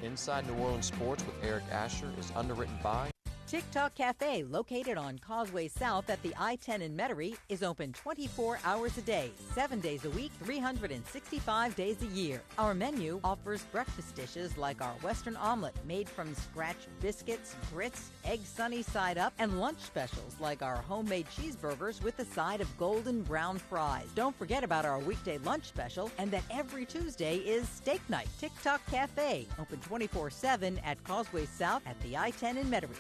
Inside New Orleans Sports with Eric Asher is underwritten by TikTok Cafe, located on Causeway South at the I-10 in Metairie, is open 24 hours a day, 7 days a week, 365 days a year. Our menu offers breakfast dishes like our Western omelet made from scratch biscuits, grits, egg sunny side up, and lunch specials like our homemade cheeseburgers with a side of golden brown fries. Don't forget about our weekday lunch special and that every Tuesday is steak night. TikTok Cafe, open 24/7 at Causeway South at the I-10 in Metairie.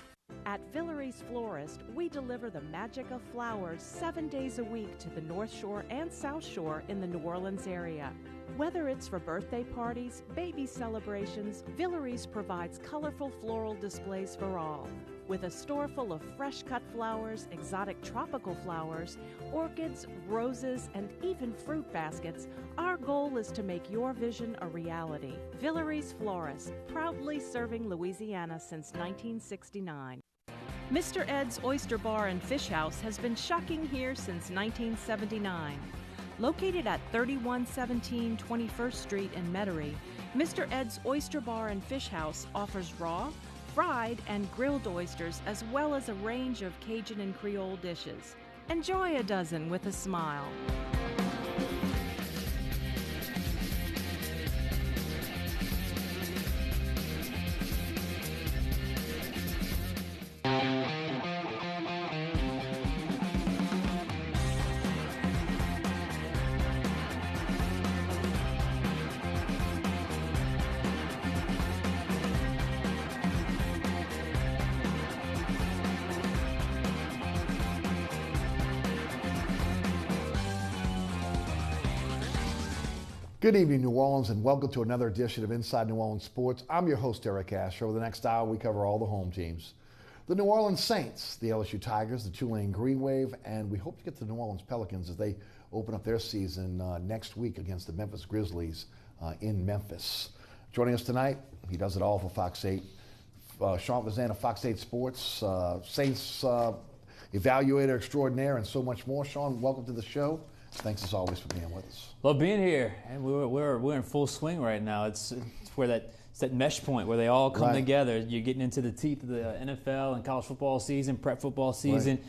At Villeries Florist, we deliver the magic of flowers 7 days a week to the North Shore and South Shore in the New Orleans area. Whether it's for birthday parties, baby celebrations, Villeries provides colorful floral displays for all. With a store full of fresh-cut flowers, exotic tropical flowers, orchids, roses, and even fruit baskets, our goal is to make your vision a reality. Villeries Florist, proudly serving Louisiana since 1969. Mr. Ed's Oyster Bar and Fish House has been shucking here since 1979. Located at 3117 21st Street in Metairie, Mr. Ed's Oyster Bar and Fish House offers raw, fried, and grilled oysters, as well as a range of Cajun and Creole dishes. Enjoy a dozen with a smile. Good evening, New Orleans, and welcome to another edition of Inside New Orleans Sports. I'm your host, Eric Asher. Over the next hour, we cover all the home teams. The New Orleans Saints, the LSU Tigers, the Tulane Green Wave, and we hope to get to the New Orleans Pelicans as they open up their season next week against the Memphis Grizzlies in Memphis. Joining us tonight, he does it all for Fox 8. Sean Fazende of Fox 8 Sports, Saints evaluator extraordinaire, and so much more. Sean, welcome to the show. Thanks as always for being with us. Love being here, and we're in full swing right now. It's where it's that mesh point where they all come together. You're getting into the teeth of the NFL and college football season, prep football season,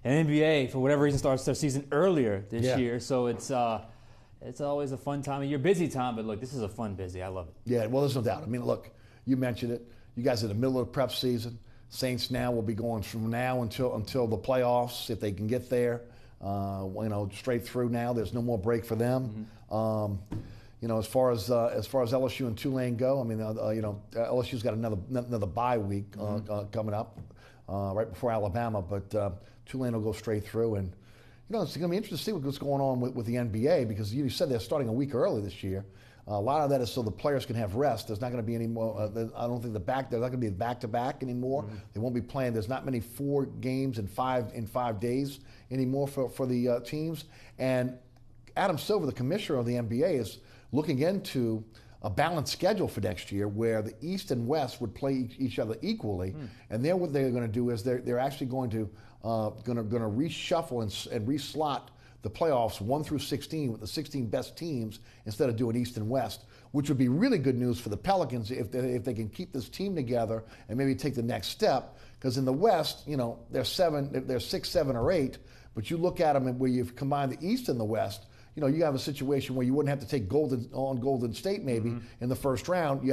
and NBA for whatever reason starts their season earlier this year. So it's always a fun time of year, busy time. But look, this is a fun busy. I love it. Yeah, well, there's no doubt. I mean, look, you mentioned it. You guys are in the middle of the prep season. Saints now will be going from now until the playoffs if they can get there. Straight through now. There's no more break for them. Mm-hmm. As far as LSU and Tulane go, I mean, LSU's got another bye week coming up right before Alabama, but Tulane will go straight through, and it's going to be interesting to see what's going on with the NBA because you said they're starting a week early this year. A lot of that is so the players can have rest. There's not going to be any more. I don't think there's not going to be back-to-back anymore. Mm-hmm. They won't be playing. There's not many 4 games in 5 days anymore for the teams. And Adam Silver, the commissioner of the NBA, is looking into a balanced schedule for next year where the East and West would play each other equally. Mm. And then what they're going to do is they're actually going to reshuffle and reslot the playoffs 1 through 16 with the 16 best teams instead of doing East and West, which would be really good news for the Pelicans if they can keep this team together and maybe take the next step. Because in the West, they're 6, 7, or 8, but you look at them and where you've combined the East and the West, you have a situation where you wouldn't have to take Golden State maybe in the first round. You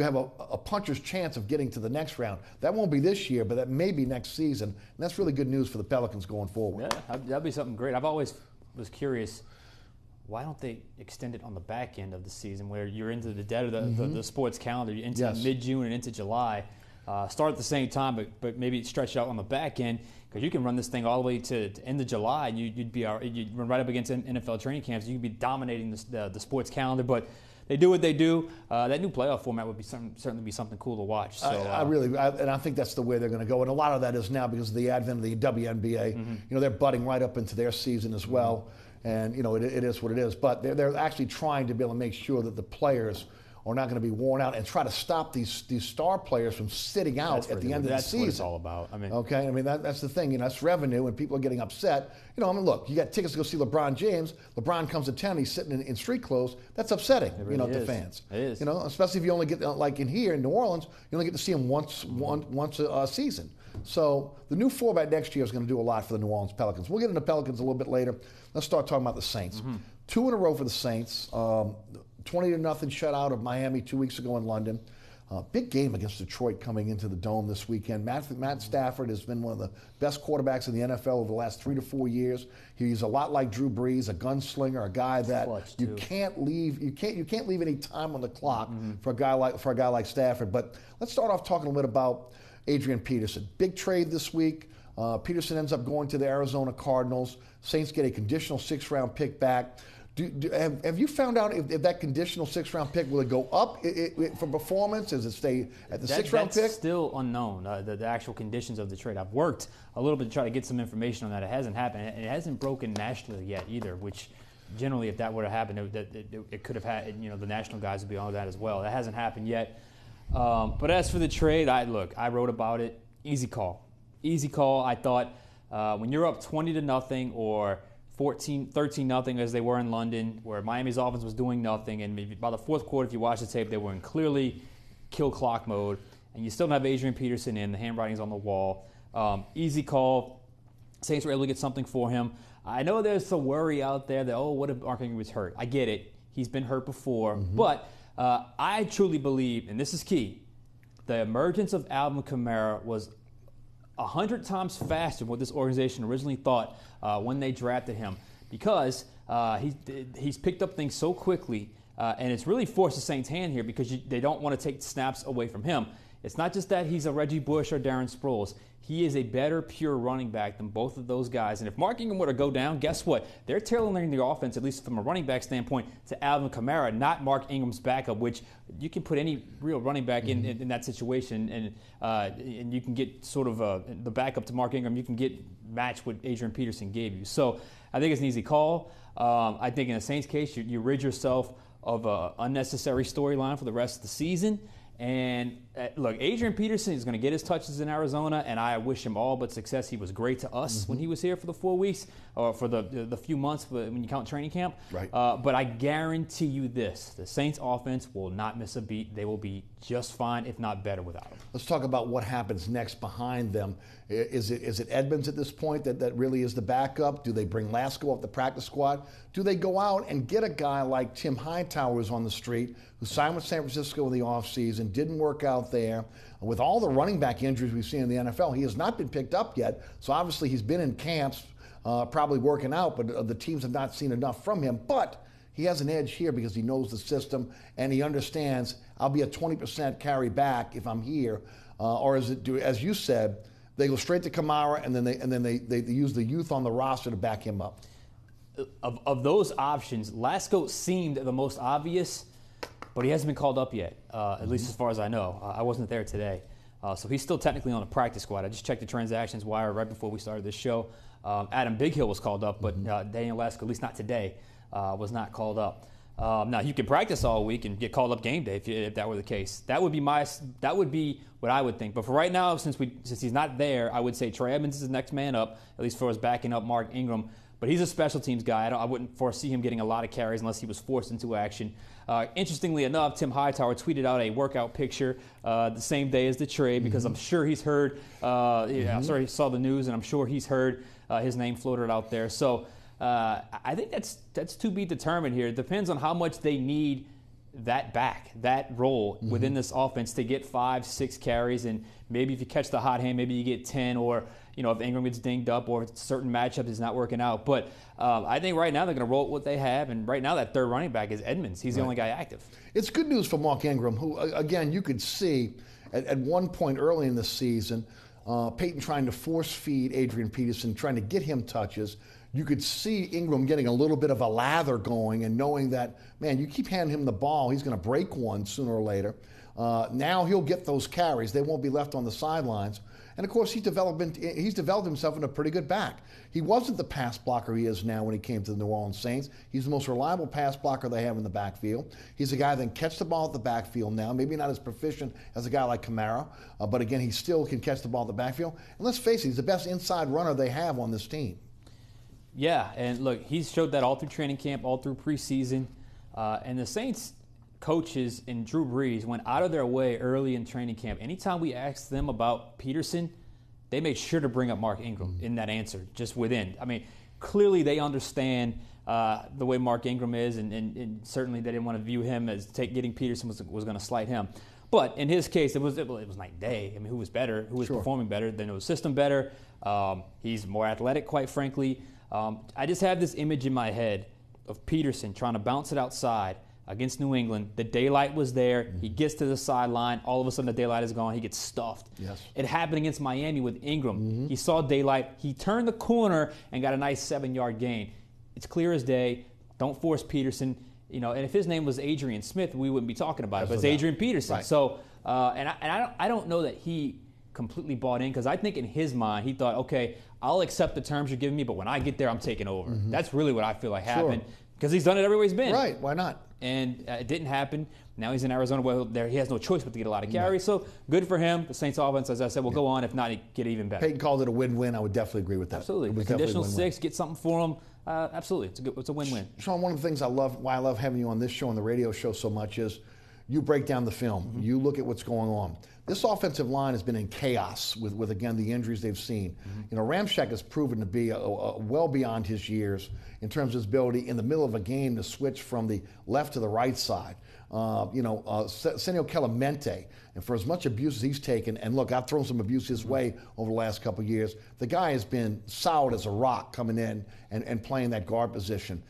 have a puncher's chance of getting to the next round. That won't be this year, but that may be next season. And that's really good news for the Pelicans going forward. Yeah, that'd be something great. I've always was curious, why don't they extend it on the back end of the season where you're into the dead of the sports calendar, you're into mid-June and into July. Start at the same time, but maybe stretch out on the back end because you can run this thing all the way to end of July, and you'd run right up against NFL training camps. You could be dominating the sports calendar, but they do what they do. That new playoff format would be certainly be something cool to watch. So I think that's the way they're going to go, and a lot of that is now because of the advent of the WNBA. Mm-hmm. They're butting right up into their season as well, and it is what it is. But they're actually trying to be able to make sure that the players are not going to be worn out, and try to stop these star players from sitting out at the end of the season. That's what it's all about. I mean, okay, I mean that's the thing. That's revenue, and people are getting upset. I mean, look, you got tickets to go see LeBron James. LeBron comes to town, he's sitting in street clothes. That's upsetting, really to fans. It is. Especially if you only get like in here in New Orleans, you only get to see him once a season. So the new format next year is going to do a lot for the New Orleans Pelicans. We'll get into Pelicans a little bit later. Let's start talking about the Saints. 2 in a row for the Saints. 20-0 shutout of Miami 2 weeks ago in London. Big game against Detroit coming into the Dome this weekend. Matt Stafford has been one of the best quarterbacks in the NFL over the last 3 to 4 years. He's a lot like Drew Brees, a gunslinger, a guy that you can't leave. You can't leave any time on the clock for a guy like Stafford. But let's start off talking a little bit about Adrian Peterson. Big trade this week. Peterson ends up going to the Arizona Cardinals. Saints get a conditional 6th-round pick back. Have you found out if that conditional 6th-round pick, will it go up for performance? Does it stay at the 6th-round pick? That's still unknown, the actual conditions of the trade. I've worked a little bit to try to get some information on that. It hasn't happened. It hasn't broken nationally yet either, which generally if that were to happen, it could have had, the national guys would be on that as well. That hasn't happened yet. But as for the trade, I wrote about it. Easy call. I thought when you're up 20-0 or 13-0 as they were in London, where Miami's offense was doing nothing, and maybe by the fourth quarter, if you watch the tape, they were in clearly kill clock mode, and you still don't have Adrian Peterson in, the handwriting's on the wall. Easy call. Saints were able to get something for him. I know there's some worry out there that, what if Mark Ingram was hurt? I get it. He's been hurt before, but I truly believe, and this is key, the emergence of Alvin Kamara was 100 times faster than what this organization originally thought when they drafted him, because he's picked up things so quickly, and it's really forced the Saints' hand here because they don't want to take snaps away from him. It's not just that he's a Reggie Bush or Darren Sproles. He is a better pure running back than both of those guys. And if Mark Ingram were to go down, guess what? They're tailoring the offense, at least from a running back standpoint, to Alvin Kamara, not Mark Ingram's backup, which you can put any real running back in that situation, and you can get sort of the backup to Mark Ingram. You can get matched what Adrian Peterson gave you. So I think it's an easy call. I think in the Saints' case, you rid yourself of an unnecessary storyline for the rest of the season. And look, Adrian Peterson is going to get his touches in Arizona, and I wish him all but success. He was great to us when he was here for the 4 weeks, or for the few months when you count training camp. Right. But I guarantee you this: the Saints' offense will not miss a beat. They will be just fine, if not better, without him. Let's talk about what happens next behind them. Is it Edmonds at this point that really is the backup? Do they bring Lasco off the practice squad? Do they go out and get a guy like Tim Hightower, who's on the street, who signed with San Francisco in the offseason, didn't work out there? With all the running back injuries we've seen in the NFL, he has not been picked up yet. So obviously he's been in camps, probably working out, but the teams have not seen enough from him. But he has an edge here because he knows the system and he understands I'll be a 20% carry back if I'm here. Or is it, as you said, they go straight to Kamara and then they use the youth on the roster to back him up? Of those options, Lasco seemed the most obvious, but he hasn't been called up yet, at least as far as I know. I wasn't there today. So he's still technically on the practice squad. I just checked the transactions wire right before we started this show. Adam Bighill was called up, but Daniel Lasco, at least not today, was not called up. Now, you could practice all week and get called up game day if that were the case. That would be what I would think. But for right now, since he's not there, I would say Trey Edmonds is the next man up, at least for us backing up Mark Ingram. But he's a special teams guy. I wouldn't foresee him getting a lot of carries unless he was forced into action. Interestingly enough, Tim Hightower tweeted out a workout picture the same day as the trade because I'm sure he's heard, I'm sorry, he saw the news, and I'm sure he's heard his name floated out there. So I think that's to be determined here. It depends on how much they need that role within this offense to get 5-6 carries, and maybe if you catch the hot hand, maybe you get 10, or if Ingram gets dinged up or if certain matchup is not working out. But I think right now they're going to roll with what they have, and right now that third running back is Edmonds. He's the only guy active. It's good news for Mark Ingram, who, again, you could see at one point early in the season, Peyton trying to force feed Adrian Peterson, trying to get him touches. you could see Ingram getting a little bit of a lather going and knowing that, man, you keep handing him the ball, he's going to break one sooner or later. Now he'll get those carries. They won't be left on the sidelines. And, of course, he's developed himself into a pretty good back. He wasn't the pass blocker he is now when he came to the New Orleans Saints. He's the most reliable pass blocker they have in the backfield. He's a guy that can catch the ball at the backfield now, maybe not as proficient as a guy like Kamara, but, again, he still can catch the ball at the backfield. And let's face it, he's the best inside runner they have on this team. Yeah, and look, he's showed that all through training camp, all through preseason. And the Saints coaches and Drew Brees went out of their way early in training camp. Anytime we asked them about Peterson, they made sure to bring up Mark Ingram in that answer, just within. I mean, clearly they understand the way Mark Ingram is, and certainly they didn't want to view him as getting Peterson was going to slight him. But in his case, it was night and day. I mean, who was better? Who was performing better? They know the system better. He's more athletic, quite frankly. I just have this image in my head of Peterson trying to bounce it outside against New England. The daylight was there. He gets to the sideline. All of a sudden, the daylight is gone. He gets stuffed. Yes. It happened against Miami with Ingram. He saw daylight. He turned the corner and got a nice 7-yard gain. It's clear as day. Don't force Peterson. You know, and if his name was Adrian Smith, we wouldn't be talking about it. But it's Adrian Peterson. Right. So, I don't know that he completely bought in, because I think in his mind he thought, okay, I'll accept the terms you're giving me, but when I get there, I'm taking over. That's really what I feel like happened, because he's done it everywhere he's been. Right? Why not? And it didn't happen. Now he's in Arizona where he has no choice but to get a lot of carries. So good for him. The Saints offense, as I said, will go on. If not, it get even better. Peyton called it a win-win. I would definitely agree with that. Absolutely. The conditional 6, get something for him. Absolutely. It's a win-win. Sean, one of the things why I love having you on this show and the radio show so much is you break down the film. You look at what's going on. This offensive line has been in chaos with again, the injuries they've seen. You know, Ramczyk has proven to be well beyond his years in terms of his ability in the middle of a game to switch from the left to the right side. Senio Clemente, and for as much abuse as he's taken, and look, I've thrown some abuse his way over the last couple of years, the guy has been solid as a rock coming in and playing that guard position.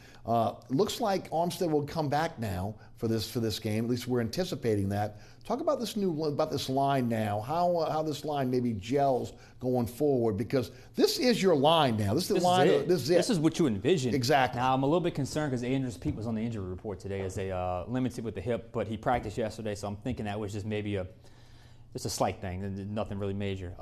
Looks like Armstead will come back now for this game. At least we're anticipating that. Talk about this line now, how this line maybe gels going forward, because this is your line now. This is it. This is what you envision. Exactly. Now I'm a little bit concerned because Andrews Pete was on the injury report today as limited with the hip, but he practiced yesterday, so I'm thinking that was just maybe just a slight thing, nothing really major.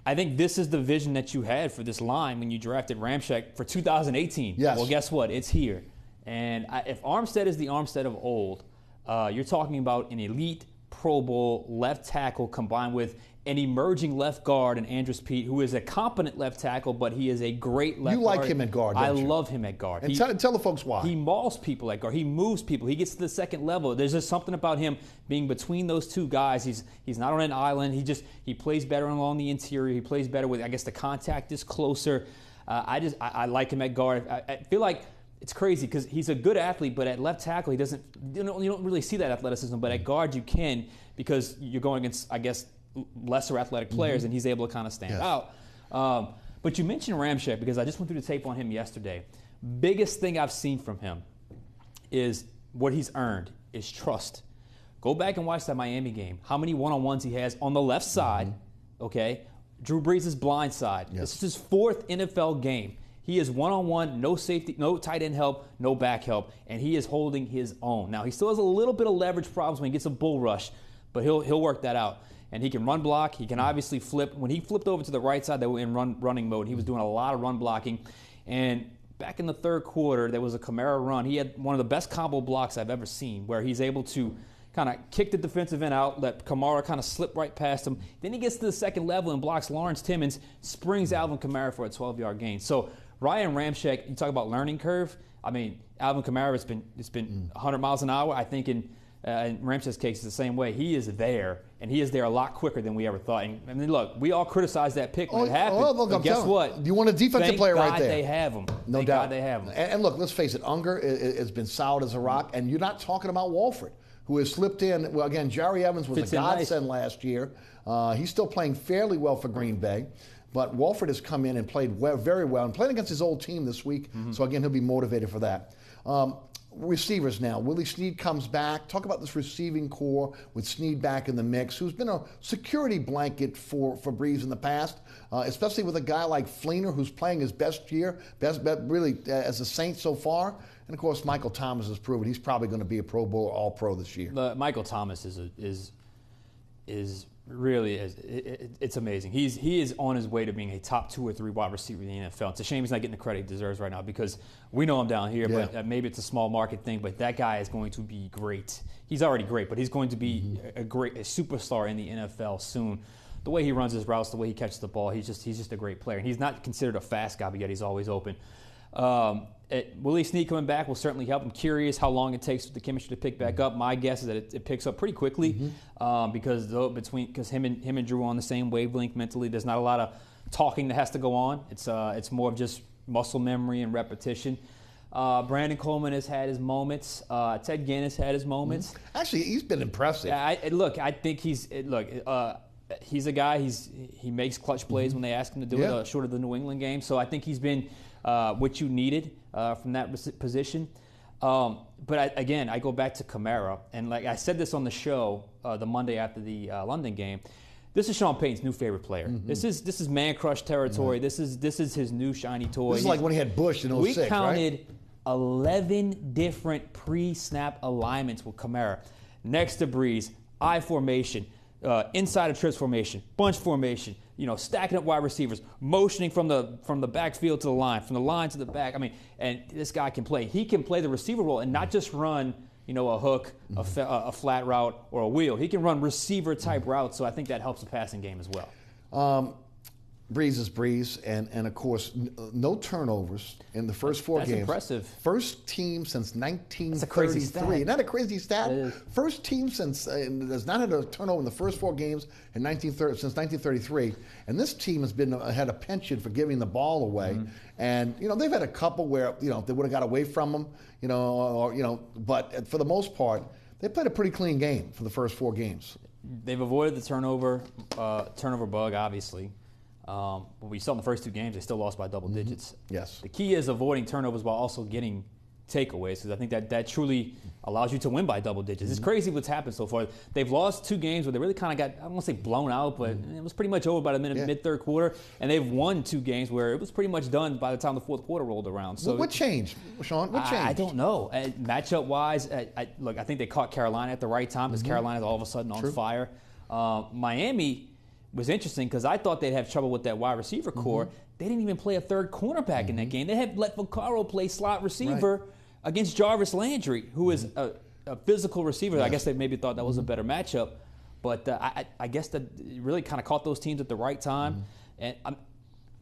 I think this is the vision that you had for this line when you drafted Ramczyk for 2018. Yes. Well, guess what? It's here. And if Armstead is the Armstead of old, you're talking about an elite Pro Bowl left tackle combined with an emerging left guard in Andrews Pete, who is a competent left tackle, but he is a great left guard. You like him at guard, don't you? I love him at guard. And tell the folks why. He mauls people at guard. He moves people. He gets to the second level. There's just something about him being between those two guys. He's not on an island. He plays better along the interior. He plays better with, I guess, the contact is closer. I like him at guard. I feel like it's crazy because he's a good athlete, but at left tackle, you don't really see that athleticism. But at guard, you can, because you're going against, I guess, lesser athletic players, and he's able to kind of stand out. But you mentioned Ramczyk because I just went through the tape on him yesterday. Biggest thing I've seen from him is what he's earned is trust. Go back and watch that Miami game. How many one-on-ones he has on the left side, okay? Drew Brees' blind side. Yes. This is his 4th NFL game. He is one-on-one, no safety, no tight end help, no back help, and he is holding his own. Now, he still has a little bit of leverage problems when he gets a bull rush, but he'll work that out. And he can run block. He can obviously flip. When he flipped over to the right side, they were in running mode. He was doing a lot of run blocking. And back in the third quarter, there was a Kamara run. He had one of the best combo blocks I've ever seen, where he's able to kind of kick the defensive end out, let Kamara kind of slip right past him. Then he gets to the second level and blocks Lawrence Timmons, springs Alvin Kamara for a 12-yard gain. So Ryan Ramczyk, you talk about learning curve. I mean, Alvin Kamara, it's been 100 miles an hour. I think in Ramczyk's case, it's the same way. He is there, and he is there a lot quicker than we ever thought. And, I mean, look, we all criticized that pick when it happened. But guess what? You want a defensive player right there. Thank God they have him. No doubt. Thank God they have him. And look, let's face it, Unger has been solid as a rock, and you're not talking about Walford, who has slipped in. Well, again, Jerry Evans was a godsend last year. He's still playing fairly well for Green Bay. But Walford has come in and played very well, and playing against his old team this week. So, again, he'll be motivated for that. receivers now. Willie Snead comes back. Talk about this receiving core with Snead back in the mix, who's been a security blanket for Breeze in the past, especially with a guy like Fleener, who's playing his best year, really as a Saint so far. And of course, Michael Thomas has proven he's probably going to be a Pro Bowl or All-Pro this year. Michael Thomas is really it's amazing. He is on his way to being a top 2 or 3 wide receiver in the NFL. It's a shame he's not getting the credit he deserves right now because we know him down here, but maybe it's a small market thing. But that guy is going to be great. He's already great, but he's going to be a superstar in the NFL soon. The way he runs his routes, the way he catches the ball, he's just a great player. And he's not considered a fast guy, but yet he's always open. Willie Snead coming back will certainly help. I'm curious how long it takes for the chemistry to pick back up. My guess is that it picks up pretty quickly because him and Drew are on the same wavelength mentally. There's not a lot of talking that has to go on. It's more of just muscle memory and repetition. Brandon Coleman has had his moments. Ted Ginn has had his moments. Actually, he's been impressive. I think he's a guy. He makes clutch plays when they ask him to do it, short of the New England game. So I think he's been what you needed from that position. But I go back to Kamara, and like I said this on the show the Monday after the London game. This is Sean Payton's new favorite player. This is man crush territory. This is his new shiny toy. This is like when he had Bush in 06, We counted right? 11 different pre-snap alignments with Kamara. Next to Breeze, I formation, inside of trips formation, bunch formation, stacking up wide receivers, motioning from the backfield to the line, from the line to the back. I mean, and this guy can play. He can play the receiver role and not just run, a hook, a flat route, or a wheel. He can run receiver-type routes, so I think that helps the passing game as well. Breeze is Breeze, and of course, no turnovers in the first 4 games. That's impressive. First team since 1933. That's a crazy stat. Isn't that a crazy stat? It is. First team since has not had a turnover in the first 4 games since 1933, and this team has had a penchant for giving the ball away. And they've had a couple where they would have got away from them, but for the most part, they played a pretty clean game for the first 4 games. They've avoided the turnover bug, obviously. But we saw in the first 2 games, they still lost by double digits. Yes. The key is avoiding turnovers while also getting takeaways, because I think that truly allows you to win by double digits. It's crazy what's happened so far. They've lost 2 games where they really kind of got, I don't want to say blown out, but it was pretty much over by the mid-third quarter. And they've won 2 games where it was pretty much done by the time the fourth quarter rolled around. So what changed, Sean? What changed? I don't know. Matchup-wise, look, I think they caught Carolina at the right time because Carolina's all of a sudden on fire. Miami was interesting because I thought they'd have trouble with that wide receiver core. They didn't even play a third cornerback in that game. They had let Vaccaro play slot receiver against Jarvis Landry, who is a physical receiver. I guess they maybe thought that was a better matchup. But I guess that really kind of caught those teams at the right time. And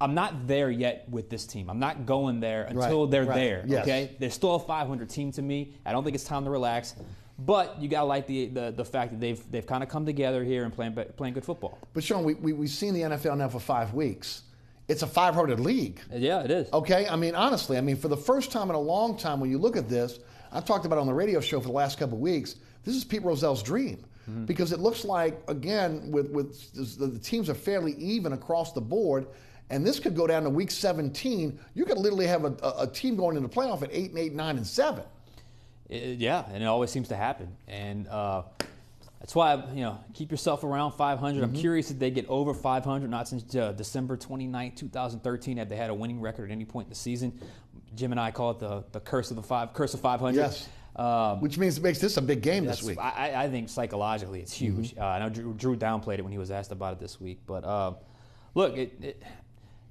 I'm not there yet with this team. I'm not going there until they're there. Yes. Okay, they're still a 500 team to me. I don't think it's time to relax. But you gotta like the fact that they've kind of come together here and playing good football. But Sean, we've seen the NFL now for 5 weeks. It's a 500 league. Yeah, it is. Okay, honestly, for the first time in a long time, when you look at this, I've talked about it on the radio show for the last couple of weeks. This is Pete Rozell's dream because it looks like again with the teams are fairly even across the board. And this could go down to week 17. You could literally have a team going into the playoff at 8-8, 9-7. Yeah, and it always seems to happen. And that's why, keep yourself around 500. I'm curious if they get over 500, not since December 29, 2013, have they had a winning record at any point in the season. Jim and I call it the curse of 500. Yes. Which means it makes this a big game this week. I think psychologically it's huge. I know Drew downplayed it when he was asked about it this week. But, look,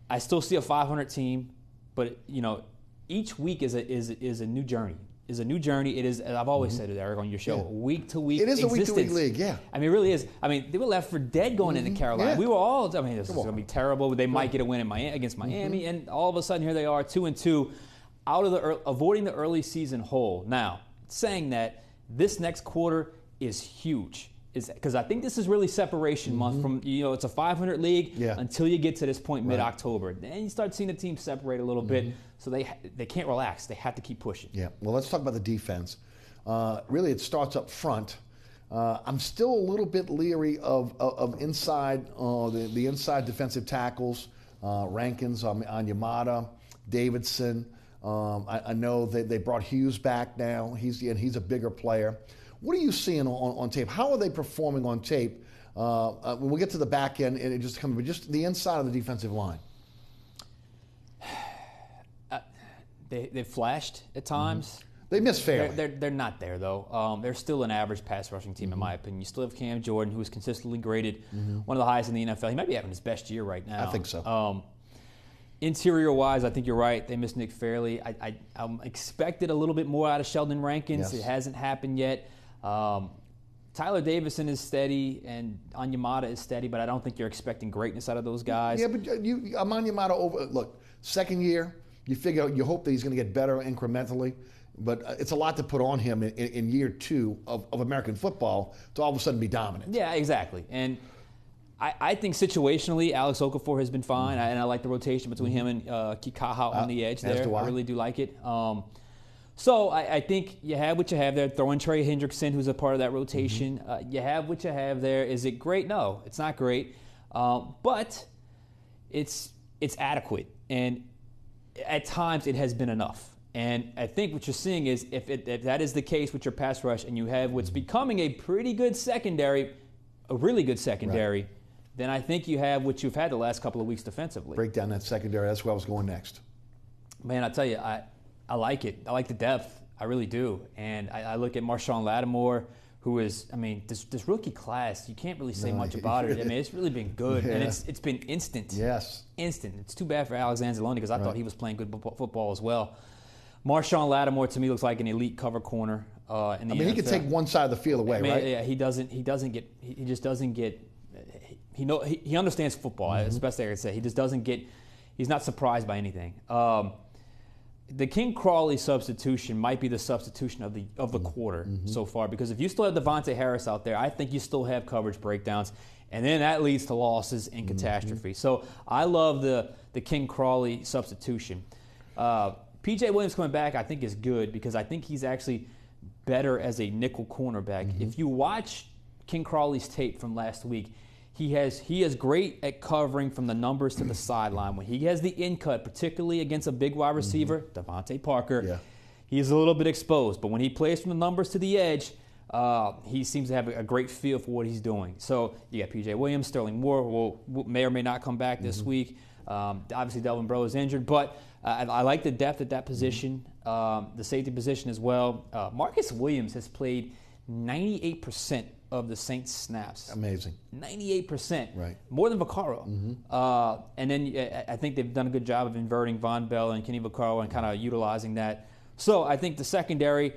I still see a 500 team, but, each week is a new journey. Is a new journey. It is, I've always said it, Eric, on your show, week to week. It is existence. a week to week league, yeah. It really is. They were left for dead going into Carolina. Yeah. We were all, this is going to be terrible. They might get a win against Miami, and all of a sudden here they are, 2-2, out of avoiding the early season hole. Now, saying that, this next quarter is huge. Because I think this is really separation month from, it's a 500 league until you get to this point mid-October. Then you start seeing the teams separate a little bit, so they can't relax. They have to keep pushing. Yeah, well, let's talk about the defense. Really, it starts up front. I'm still a little bit leery of inside, the inside defensive tackles, Rankins, Onyemata, Davidson. I know they brought Hughes back now. He's a bigger player. What are you seeing on tape? How are they performing on tape? We'll get to the back end and just the inside of the defensive line. They flashed at times. They miss fairly. They're not there, though. They're still an average pass rushing team, in my opinion. You still have Cam Jordan, who is consistently graded one of the highest in the NFL. He might be having his best year right now. I think so. Interior-wise, I think you're right. They miss Nick Fairley. I expected a little bit more out of Sheldon Rankins. Yes. It hasn't happened yet. Tyler Davison is steady, and Onyemata is steady, but I don't think you're expecting greatness out of those guys. Yeah, but Onyemata, look, second year, you hope that he's going to get better incrementally. But it's a lot to put on him in year two of American football to all of a sudden be dominant. Yeah, exactly. And I think situationally, Alex Okafor has been fine, and I like the rotation between him and Kikaha on the edge there. I really do like it. So I think you have what you have there. Throw in Trey Hendrickson, who's a part of that rotation. You have what you have there. Is it great? No, it's not great. But it's adequate. And at times it has been enough. And I think what you're seeing is if that is the case with your pass rush and you have what's becoming a pretty good secondary, a really good secondary, then I think you have what you've had the last couple of weeks defensively. Break down that secondary. That's where I was going next. Man, I tell you, I like it. I like the depth. I really do. And I look at Marshawn Lattimore, who is, this rookie class, you can't really say much about it. It's really been good. Yeah. And it's been instant. Yes. Instant. It's too bad for Alex Anzalone because I thought he was playing good football as well. Marshawn Lattimore to me looks like an elite cover corner in the NFL. He can take one side of the field away, right? Yeah, he understands football. That's the best thing I can say. He just doesn't get. He's not surprised by anything. The King Crawley substitution might be the substitution of the quarter so far, because if you still have Devontae Harris out there, I think you still have coverage breakdowns, and then that leads to losses and catastrophe. So I love the King Crawley substitution. P.J. Williams coming back, I think, is good because I think he's actually better as a nickel cornerback. If you watch King Crawley's tape from last week, he is great at covering from the numbers to the sideline. When he has the in cut, particularly against a big wide receiver, Devontae Parker, he's a little bit exposed. But when he plays from the numbers to the edge, he seems to have a great feel for what he's doing. So you got P.J. Williams, Sterling Moore, who may or may not come back this week. Obviously, Delvin Breaux is injured, but I like the depth at that position, the safety position as well. Marcus Williams has played 98% of the Saints snaps. Amazing. 98%. Right. More than Vaccaro. And then I think they've done a good job of inverting Von Bell and Kenny Vaccaro and kind of utilizing that. So I think the secondary,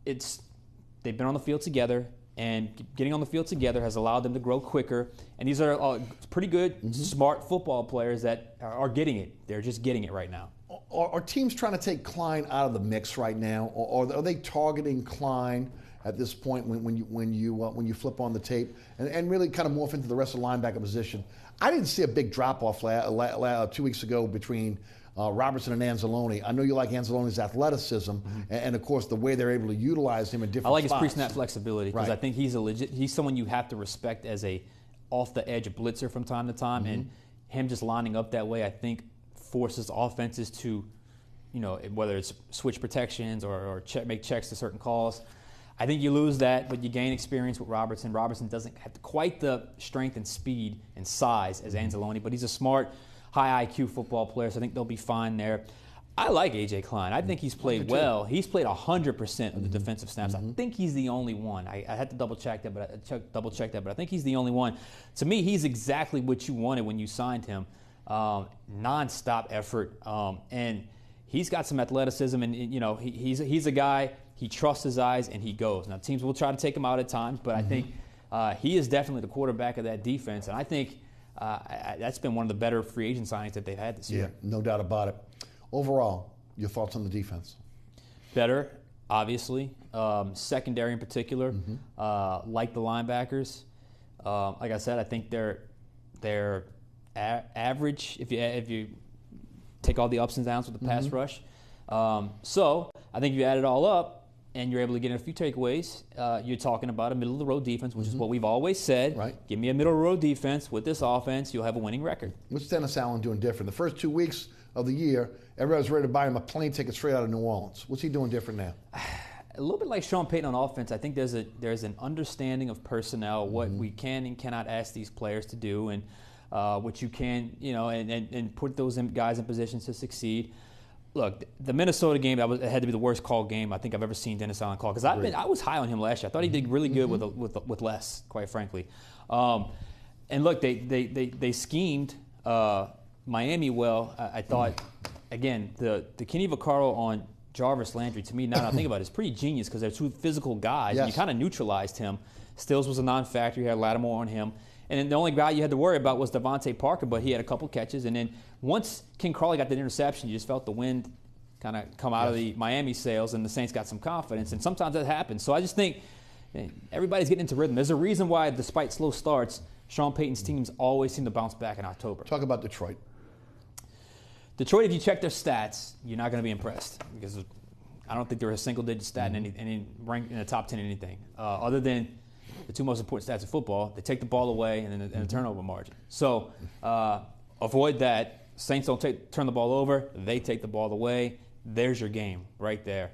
they've been on the field together, and getting on the field together has allowed them to grow quicker. And these are pretty good, smart football players that are getting it. They're just getting it right now. Are teams trying to take Klein out of the mix right now, or are they targeting Klein at this point when you flip on the tape and really kind of morph into the rest of the linebacker position? I didn't see a big drop-off 2 weeks ago between Robertson and Anzalone. I know you like Anzalone's athleticism and of course, the way they're able to utilize him in different spots. I like his pre-snap flexibility because I think he's someone you have to respect as a off-the-edge blitzer from time to time, and him just lining up that way, I think, forces offenses to, whether it's switch protections or make checks to certain calls. I think you lose that, but you gain experience with Robertson. Robertson doesn't have quite the strength and speed and size as Anzalone, but he's a smart, high IQ football player, so I think they'll be fine there. I like A.J. Klein. I think he's played well. He's played 100% of the defensive snaps. I think he's the only one. I had to double check that, but I think he's the only one. To me, he's exactly what you wanted when you signed him. Non-stop effort, and he's got some athleticism, and he's a guy. He trusts his eyes and he goes. Now teams will try to take him out at times, but I think he is definitely the quarterback of that defense, and I think that's been one of the better free agent signings that they've had this year. Yeah, no doubt about it. Overall, your thoughts on the defense? Better, obviously. Secondary in particular, like the linebackers. Like I said, I think they're average if you take all the ups and downs with the pass rush. So I think if you add it all up, and you're able to get in a few takeaways, you're talking about a middle-of-the-road defense, which is what we've always said. Right. Give me a middle-of-the-road defense. With this offense, you'll have a winning record. What's Dennis Allen doing different? The first 2 weeks of the year, everybody was ready to buy him a plane ticket straight out of New Orleans. What's he doing different now? A little bit like Sean Payton on offense, I think there's an understanding of personnel, what we can and cannot ask these players to do, and what you can, and put those guys in positions to succeed. Look, the Minnesota game, it had to be the worst called game I think I've ever seen Dennis Allen call, because I was high on him last year. I thought he did really good with less, quite frankly. And look, they schemed Miami well. I thought, again, the Kenny Vaccaro on Jarvis Landry, to me, now that I think about it, is pretty genius, because they're two physical guys. Yes. And you kind of neutralized him. Stills was a non-factor. You had Lattimore on him. And then the only guy you had to worry about was Devontae Parker, but he had a couple catches. And then once King Crawley got the interception, you just felt the wind kind of come out of the Miami sails, and the Saints got some confidence. And sometimes that happens. So I just think everybody's getting into rhythm. There's a reason why, despite slow starts, Sean Payton's teams always seem to bounce back in October. Talk about Detroit. Detroit, if you check their stats, you're not going to be impressed, because I don't think they're a single-digit stat in any rank in the top 10 in anything, other than the two most important stats in football. They take the ball away and the turnover margin. So avoid that. Saints don't turn the ball over. They take the ball away. There's your game right there.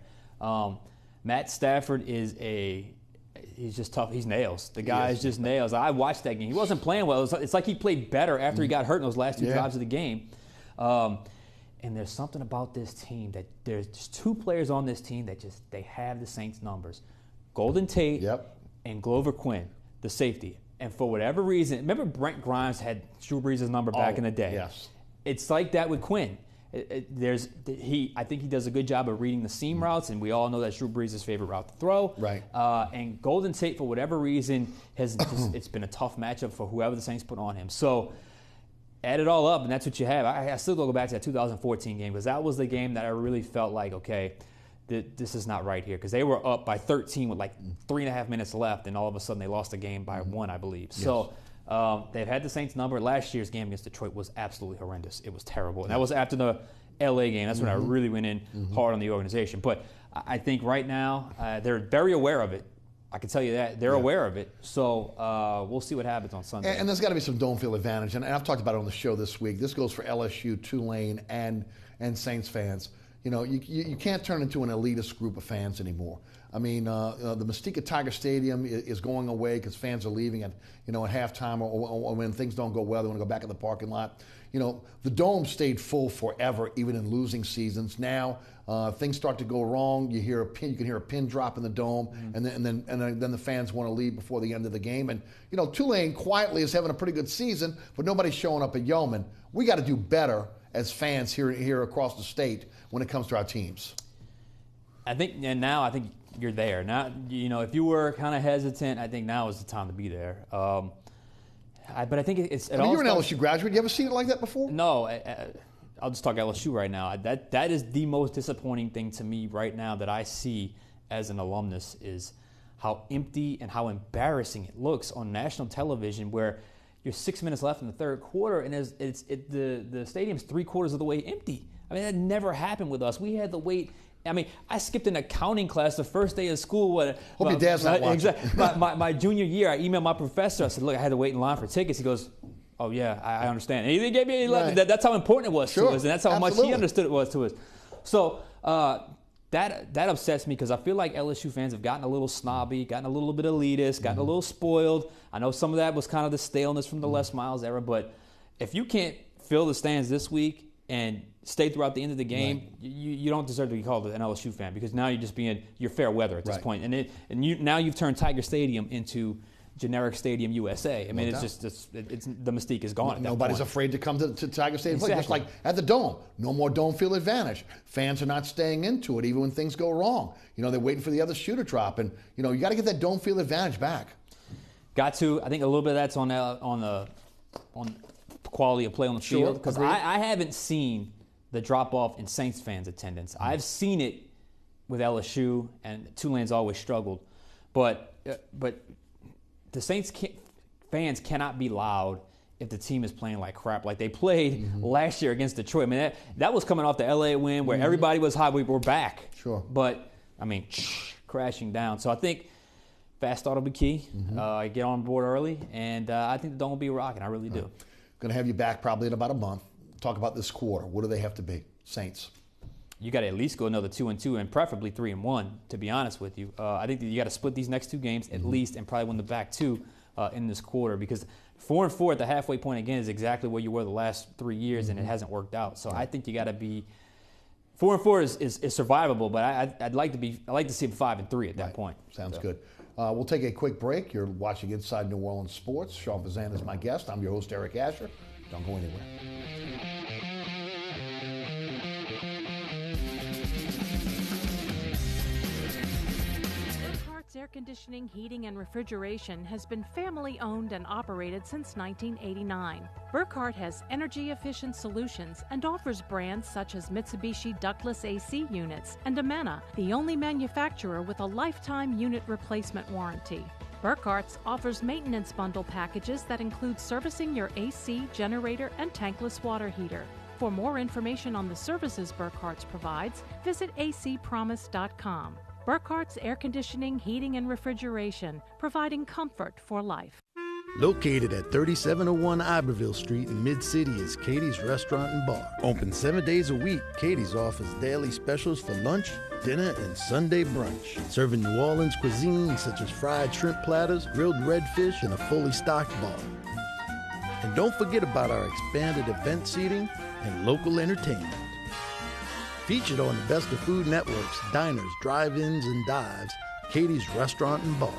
Matt Stafford he's just tough. He's nails. The guy is just nails. I watched that game. He wasn't playing well. It's like he played better after he got hurt in those last two drives of the game. And there's something about this team that there's just two players on this team that they have the Saints' numbers. Golden Tate and Glover Quinn, the safety. And for whatever reason, remember Brent Grimes had Drew Brees' number back in the day? Yes. It's like that with Quinn. I think he does a good job of reading the seam routes, and we all know that's Drew Brees' favorite route to throw. Right. And Golden Tate, for whatever reason, it's been a tough matchup for whoever the Saints put on him. So add it all up, and that's what you have. I still go back to that 2014 game, because that was the game that I really felt like, okay, this is not right here, because they were up by 13 with like 3.5 minutes left, and all of a sudden they lost the game by 1, I believe. Yes. So they've had the Saints' number. Last year's game against Detroit was absolutely horrendous. It was terrible. And that was after the LA game. That's when I really went in hard on the organization. But I think right now they're very aware of it. I can tell you that. They're aware of it. So we'll see what happens on Sunday. And there's got to be some dome field advantage. And I've talked about it on the show this week. This goes for LSU, Tulane, and Saints fans. You can't turn into an elitist group of fans anymore. I mean, the mystique of Tiger Stadium is going away because fans are leaving at halftime or when things don't go well, they want to go back in the parking lot. The Dome stayed full forever, even in losing seasons. Now things start to go wrong. You can hear a pin drop in the Dome, and then the fans want to leave before the end of the game. And Tulane quietly is having a pretty good season, but nobody's showing up at Yeoman. We got to do better as fans here across the state when it comes to our teams. I think you're there now. If you were kind of hesitant, I think now is the time to be there. But I think you're an LSU graduate. You ever seen it like that before? No. I'll just talk LSU right now. That is the most disappointing thing to me right now that I see as an alumnus, is how empty and how embarrassing it looks on national television, where you're 6 minutes left in the third quarter and the stadium's 3/4 of the way empty. I mean, that never happened with us. We had to wait. I mean, I skipped an accounting class the first day of school. Hope your dad's not watching. Exactly. My junior year, I emailed my professor. I said, look, I had to wait in line for tickets. He goes, oh, yeah, I understand. And he gave me 11. Right. That's how important it was to us, and that's how much he understood it was to us. So that upsets me, because I feel like LSU fans have gotten a little snobby, gotten a little bit elitist, gotten a little spoiled. I know some of that was kind of the staleness from the Les Miles era, but if you can't fill the stands this week and stay throughout the end of the game, you don't deserve to be called an LSU fan, because now you're fair weather at this point. Now you've turned Tiger Stadium into generic Stadium USA. I mean, the mystique is gone. Nobody's afraid to come to Tiger Stadium. Exactly. Just like at the Dome, no more dome field advantage. Fans are not staying into it, even when things go wrong. They're waiting for the other shoe to drop, and you got to get that dome field advantage back. Got to. I think a little bit of that's on the quality of play on the field, because I haven't seen the drop-off in Saints fans' attendance. I've seen it with LSU, and Tulane's always struggled. But the Saints fans cannot be loud if the team is playing like crap, like they played last year against Detroit. I mean, that was coming off the LA win where everybody was high. We were back. Sure. But, I mean, crashing down. So I think fast start will be key. Get on board early, and I think the Dome will be rocking. I really do. Going to have you back probably in about a month. Talk about this quarter. What do they have to be, Saints? You got to at least go another 2-2 and preferably 3-1, to be honest with you. I think that you got to split these next 2 games at least and probably win the back 2 in this quarter, because 4-4 at the halfway point again is exactly where you were the last 3 years, and it hasn't worked out. So I think you got to be 4-4 is survivable, but I'd like to see 5-3 at that point. Sounds good. We'll take a quick break. You're watching Inside New Orleans Sports. Sean Fazende is my guest. I'm your host, Eric Asher. Don't go anywhere. BURKHARTT's Air Conditioning, Heating, and Refrigeration has been family-owned and operated since 1989. BURKHARTT has energy-efficient solutions and offers brands such as Mitsubishi ductless AC units and Amana, the only manufacturer with a lifetime unit replacement warranty. BURKHARTT offers maintenance bundle packages that include servicing your AC, generator, and tankless water heater. For more information on the services BURKHARTT provides, visit acpromise.com. BURKHARTT's Air Conditioning, Heating, and Refrigeration, providing comfort for life. Located at 3701 Iberville Street in Mid-City is Katie's Restaurant and Bar. Open 7 days a week, Katie's offers daily specials for lunch, dinner, and Sunday brunch. Serving New Orleans cuisine such as fried shrimp platters, grilled redfish, and a fully stocked bar. And don't forget about our expanded event seating and local entertainment. Featured on the Best of Food Network's diners, drive-ins, and dives, Katie's Restaurant and Bar.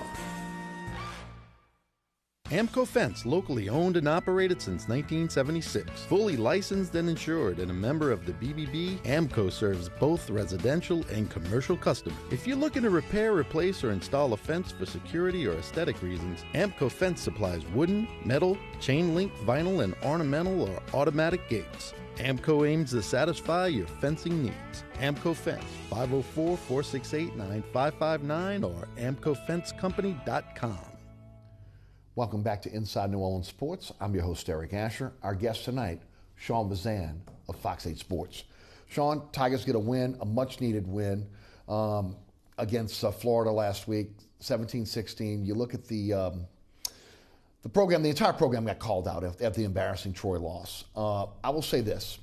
Amco Fence, locally owned and operated since 1976. Fully licensed and insured and a member of the BBB, Amco serves both residential and commercial customers. If you're looking to repair, replace, or install a fence for security or aesthetic reasons, Amco Fence supplies wooden, metal, chain link, vinyl, and ornamental or automatic gates. Amco aims to satisfy your fencing needs. Amco Fence, 504-468-9559 or AmcoFenceCompany.com. Welcome back to Inside New Orleans Sports. I'm your host, Eric Asher. Our guest tonight, Sean Fazende of Fox 8 Sports. Sean, Tigers get a win, a much-needed win against Florida last week, 17-16. You look at the program, the entire program got called out after the embarrassing Troy loss. I will say this.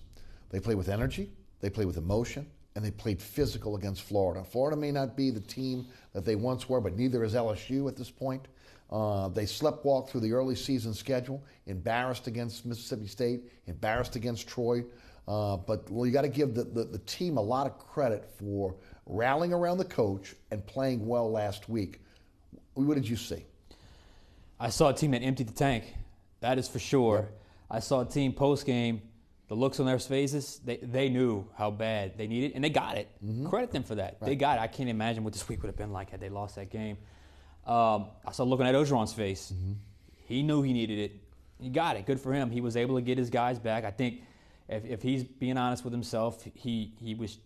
They played with energy, they played with emotion, and they played physical against Florida. Florida may not be the team that they once were, but neither is LSU at this point. They sleptwalked through the early season schedule, embarrassed against Mississippi State, embarrassed against Troy. But you got to give the team a lot of credit for rallying around the coach and playing well last week. What did you see? I saw a team that emptied the tank. That is for sure. Yep. I saw a team post-game, the looks on their faces, they knew how bad they needed, and they got it. Credit them for that. Right. They got it. I can't imagine what this week would have been like had they lost that game. I saw looking at Ogeron's face. He knew he needed it. He got it. Good for him. He was able to get his guys back. I think if he's being honest with himself, he was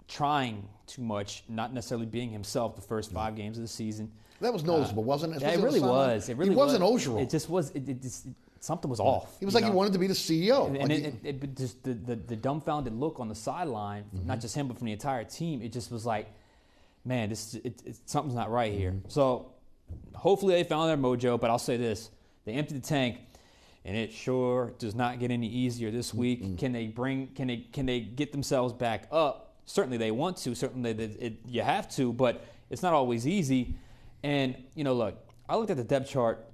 trying too much, not necessarily being himself the first 5 games of the season. That was noticeable, wasn't it? Yeah, it really was. It really he wasn't Ogeron. It just was. It just something was off. He was like he wanted to be the CEO. And it just the dumbfounded look on the sideline, not just him but from the entire team. It just was like, man, something's not right here. So hopefully they found their mojo. But I'll say this: they emptied the tank, and it sure does not get any easier this week. Can they get themselves back up? Certainly they want to. Certainly you have to. But it's not always easy. And look, I looked at the depth chart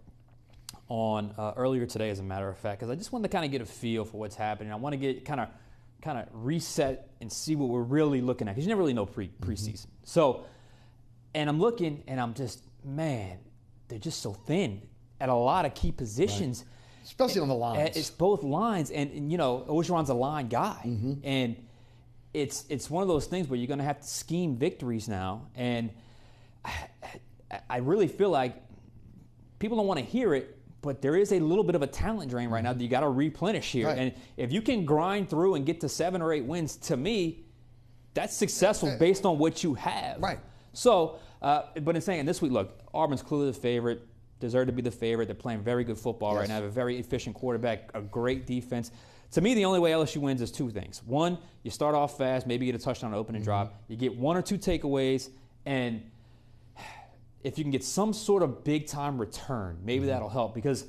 on earlier today, as a matter of fact, because I just wanted to kind of get a feel for what's happening. I want to get kind of reset and see what we're really looking at, because you never really know preseason. So, and I'm looking, and I'm just, man, they're just so thin at a lot of key positions. Right. Especially on the lines. It's both lines, and Ogeron's a line guy. And it's one of those things where you're going to have to scheme victories now. And I really feel like people don't want to hear it, but there is a little bit of a talent drain right now that you got to replenish here. Right. And if you can grind through and get to 7 or 8 wins, to me, that's successful based on what you have. Right. So, but in saying this week, look, Auburn's clearly the favorite, deserve to be the favorite. They're playing very good football right now, have a very efficient quarterback, a great defense. To me, the only way LSU wins is 2 things. One, you start off fast, maybe get a touchdown on opening drive. You get 1 or 2 takeaways, and if you can get some sort of big-time return, maybe that'll help, because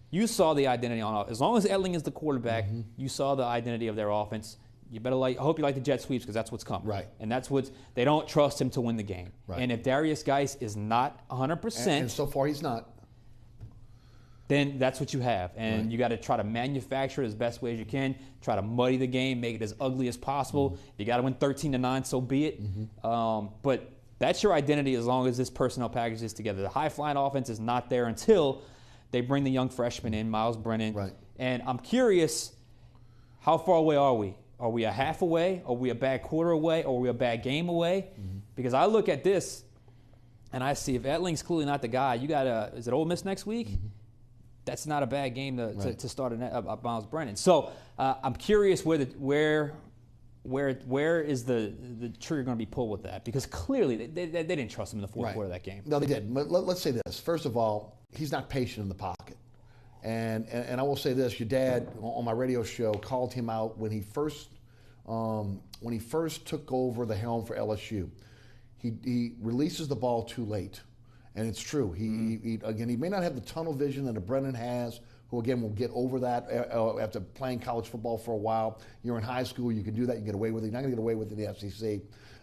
you saw the identity on, as long as Edling is the quarterback, you saw the identity of their offense. You better I hope you like the jet sweeps, because that's what's coming. Right. And that's they don't trust him to win the game. Right. And if Darius Geis is not 100%. And so far he's not. Then that's what you have. And you got to try to manufacture it as best way as you can, try to muddy the game, make it as ugly as possible. If you got to win 13-9, so be it. But that's your identity as long as this personnel package is together. The high-flying offense is not there until they bring the young freshman in, Miles Brennan. Right. And I'm curious, how far away are we? Are we a half away? Are we a bad quarter away? Or are we a bad game away? Because I look at this, and I see if Edling's clearly not the guy, you got is it Ole Miss next week? That's not a bad game to start Miles Brennan. So I'm curious where is the trigger going to be pulled with that? Because clearly they didn't trust him in the fourth quarter of that game. No, they didn't. But let's say this. First of all, he's not patient in the pocket. And I will say this: your dad on my radio show called him out when he first took over the helm for LSU. He releases the ball too late, and it's true. He may not have the tunnel vision that a Brennan has, who again will get over that after playing college football for a while. You're in high school, you can do that, you can get away with it. You're not going to get away with it in the FCC.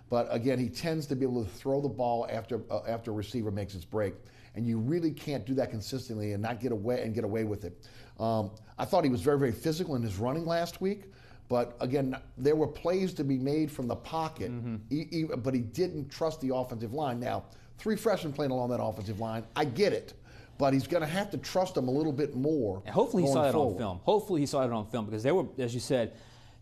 But again, he tends to be able to throw the ball after a receiver makes its break. And you really can't do that consistently and not get away with it. I thought he was very, very physical in his running last week, but again, there were plays to be made from the pocket, but he didn't trust the offensive line. Now, 3 freshmen playing along that offensive line, I get it, but he's going to have to trust them a little bit more. And hopefully he saw that on film. Hopefully he saw it on film, because there were, as you said,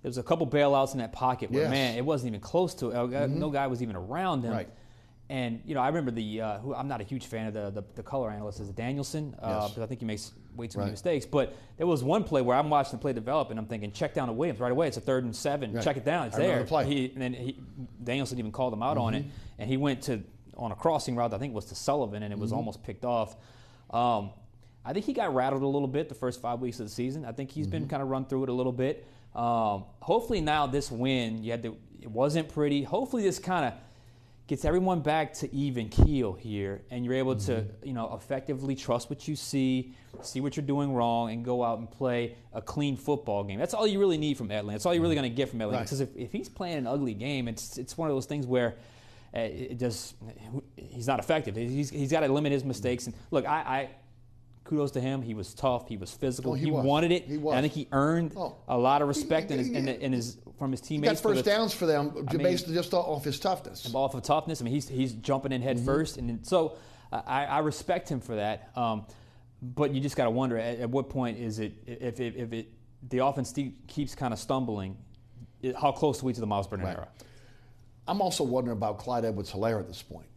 there was a couple bailouts in that pocket where, man, it wasn't even close to it. No guy was even around him. Right. And, I remember who I'm not a huge fan of the color analyst is Danielson, because I think he makes way too many mistakes. But there was one play where I'm watching the play develop, and I'm thinking, check down to Williams right away. It's a 3rd and 7. Check it down. It's there. Danielson even called him out on it, and he went on a crossing route, I think it was to Sullivan, and it was almost picked off. I think he got rattled a little bit the first 5 weeks of the season. I think he's been kind of run through it a little bit. Hopefully now this win, it wasn't pretty. Hopefully this kind of gets everyone back to even keel here, and you're able to, effectively trust what you see what you're doing wrong, and go out and play a clean football game. That's all you really need from Edling. That's all you're really going to get from Edling. Because if he's playing an ugly game, it's one of those things where he's not effective. He's got to limit his mistakes. And look, I kudos to him. He was tough. He was physical. He wanted it. He was. And I think he earned a lot of respect from his teammates. He got first downs for them based just off his toughness. Off of toughness. I mean, he's jumping in head first. And so I respect him for that. But you just got to wonder, at what point is it, if the offense keeps kind of stumbling, how close are we to the Miles Brennan era? I'm also wondering about Clyde Edwards-Helaire at this point.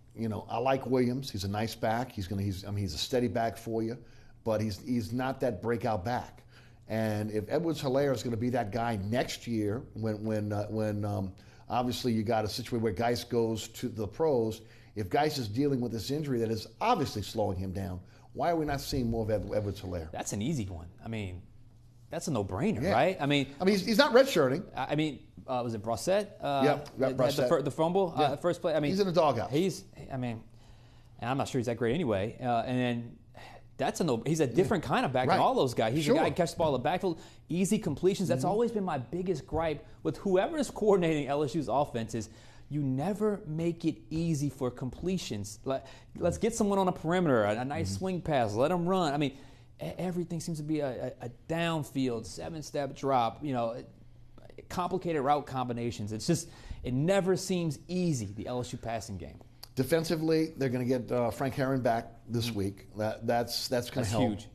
I like Williams. He's a nice back. He's a steady back for you. But he's not that breakout back. And if Edwards-Helaire is going to be that guy next year, when obviously you got a situation where Geis goes to the pros, if Geis is dealing with this injury that is obviously slowing him down, why are we not seeing more of Edwards-Helaire? That's an easy one. I mean, that's a no-brainer, right? I mean, he's not redshirting. I mean, was it Brossette? Brossette. The fumble, first play. I mean, he's in the doghouse. And I'm not sure he's that great anyway. And then he's a different kind of back than all those guys. He's a guy who catches the ball in the backfield, easy completions. That's always been my biggest gripe with whoever is coordinating LSU's offense is you never make it easy for completions. Let's get someone on a perimeter, a nice swing pass, let them run. I mean, everything seems to be a downfield, 7-step drop, complicated route combinations. It never seems easy, the LSU passing game. Defensively, they're going to get Frank Herron back this week. That's going to help. Huge.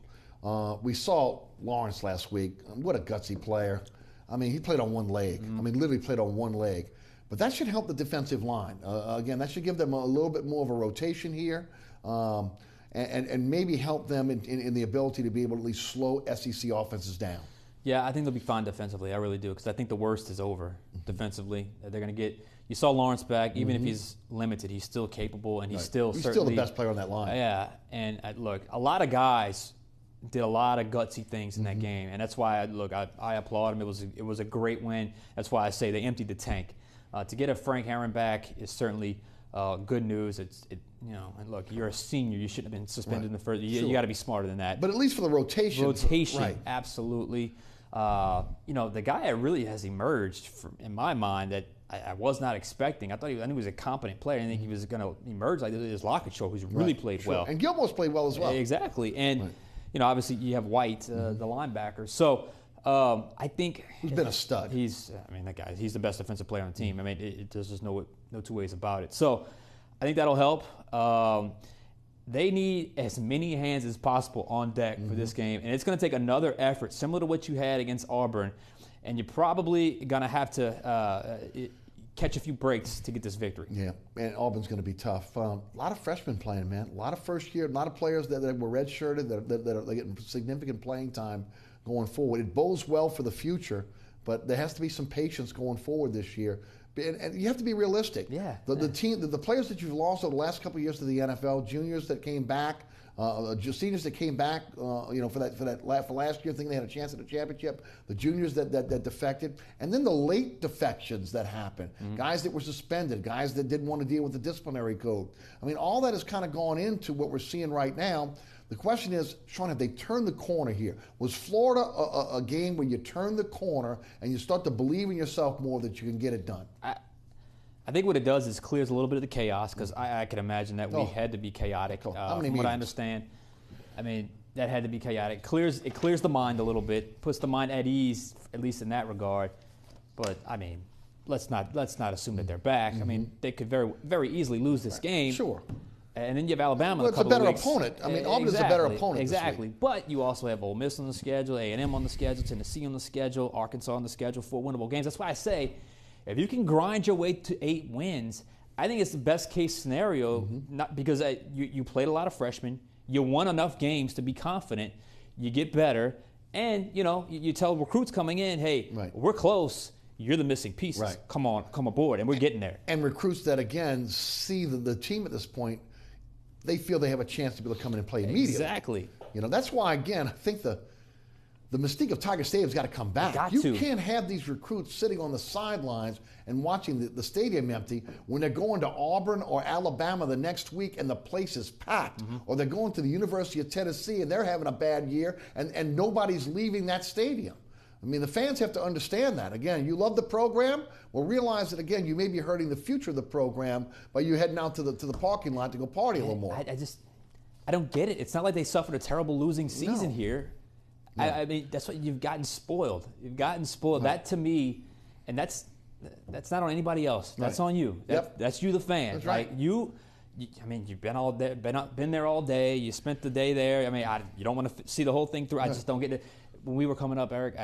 We saw Lawrence last week. What a gutsy player. I mean, he played on one leg. Literally played on one leg. But that should help the defensive line. Again, that should give them a little bit more of a rotation here, and maybe help them in the ability to be able to at least slow SEC offenses down. Yeah, I think they'll be fine defensively. I really do, because I think the worst is over defensively. They're going to get. You saw Lawrence back. Even if he's limited, he's still capable, and he's still the best player on that line. Yeah, and look, a lot of guys did a lot of gutsy things in that game, and that's why I applaud him. It was a great win. That's why I say they emptied the tank. To get a Frank Herron back is certainly good news. and look, you're a senior. You shouldn't have been suspended in the first. You got to be smarter than that. But at least for the rotation. Right. Absolutely. The guy really has emerged, in my mind, that I was not expecting. I knew he was a competent player. I didn't think he was going to emerge like this. Lockett-Shaw, who's really played well. And Gilmore's played well as well. Exactly. And, obviously you have White, the linebacker. So I think he's been a stud. That guy, he's the best defensive player on the team. There's just no two ways about it. So I think that'll help. They need as many hands as possible on deck for this game. And it's going to take another effort, similar to what you had against Auburn. And you're probably going to have to catch a few breaks to get this victory. Yeah, and Auburn's going to be tough. A lot of freshmen playing, man. A lot of first year, a lot of players that were redshirted that are getting significant playing time going forward. It bodes well for the future, but there has to be some patience going forward this year. And you have to be realistic. Yeah. The players that you've lost over the last couple of years to the NFL, juniors that came back, seniors that came back, for last year, thinking they had a chance at a championship. The juniors that defected, and then the late defections that happened. Guys that were suspended, guys that didn't want to deal with the disciplinary code. All that has kind of gone into what we're seeing right now. The question is, Sean, have they turned the corner here? Was Florida a game where you turn the corner and you start to believe in yourself more that you can get it done? I think what it does is clears a little bit of the chaos, because I can imagine that we had to be chaotic. From what I understand, that had to be chaotic. It clears the mind a little bit, puts the mind at ease, at least in that regard. But let's not assume that they're back. They could very, very easily lose this game. Sure. And then you have Alabama. Well, it's a better opponent. Auburn is a better opponent. Exactly. But you also have Ole Miss on the schedule, A&M on the schedule, Tennessee on the schedule, Arkansas on the schedule, 4 winnable games. That's why I say, if you can grind your way to 8 wins, I think it's the best case scenario. Not because you played a lot of freshmen, you won enough games to be confident, you get better, and you tell recruits coming in, hey, we're close. You're the missing pieces. Right. Come aboard, and we're getting there. And recruits that again see the team at this point, they feel they have a chance to be able to come in and play immediately. Exactly. That's why again I think the mystique of Tiger Stadium's got to come back. You can't have these recruits sitting on the sidelines and watching the stadium empty when they're going to Auburn or Alabama the next week and the place is packed. Or they're going to the University of Tennessee and they're having a bad year and nobody's leaving that stadium. The fans have to understand that. Again, you love the program, well, realize that, again, you may be hurting the future of the program by you heading out to the parking lot to go party a little more. I don't get it. It's not like they suffered a terrible losing season here. No. That's what you've gotten spoiled. You've gotten spoiled. That to me, and that's not on anybody else. That's on you. That's you, the fan. That's right. You've been there all day. You spent the day there. You don't want to see the whole thing through. I just don't get it. When we were coming up, Eric,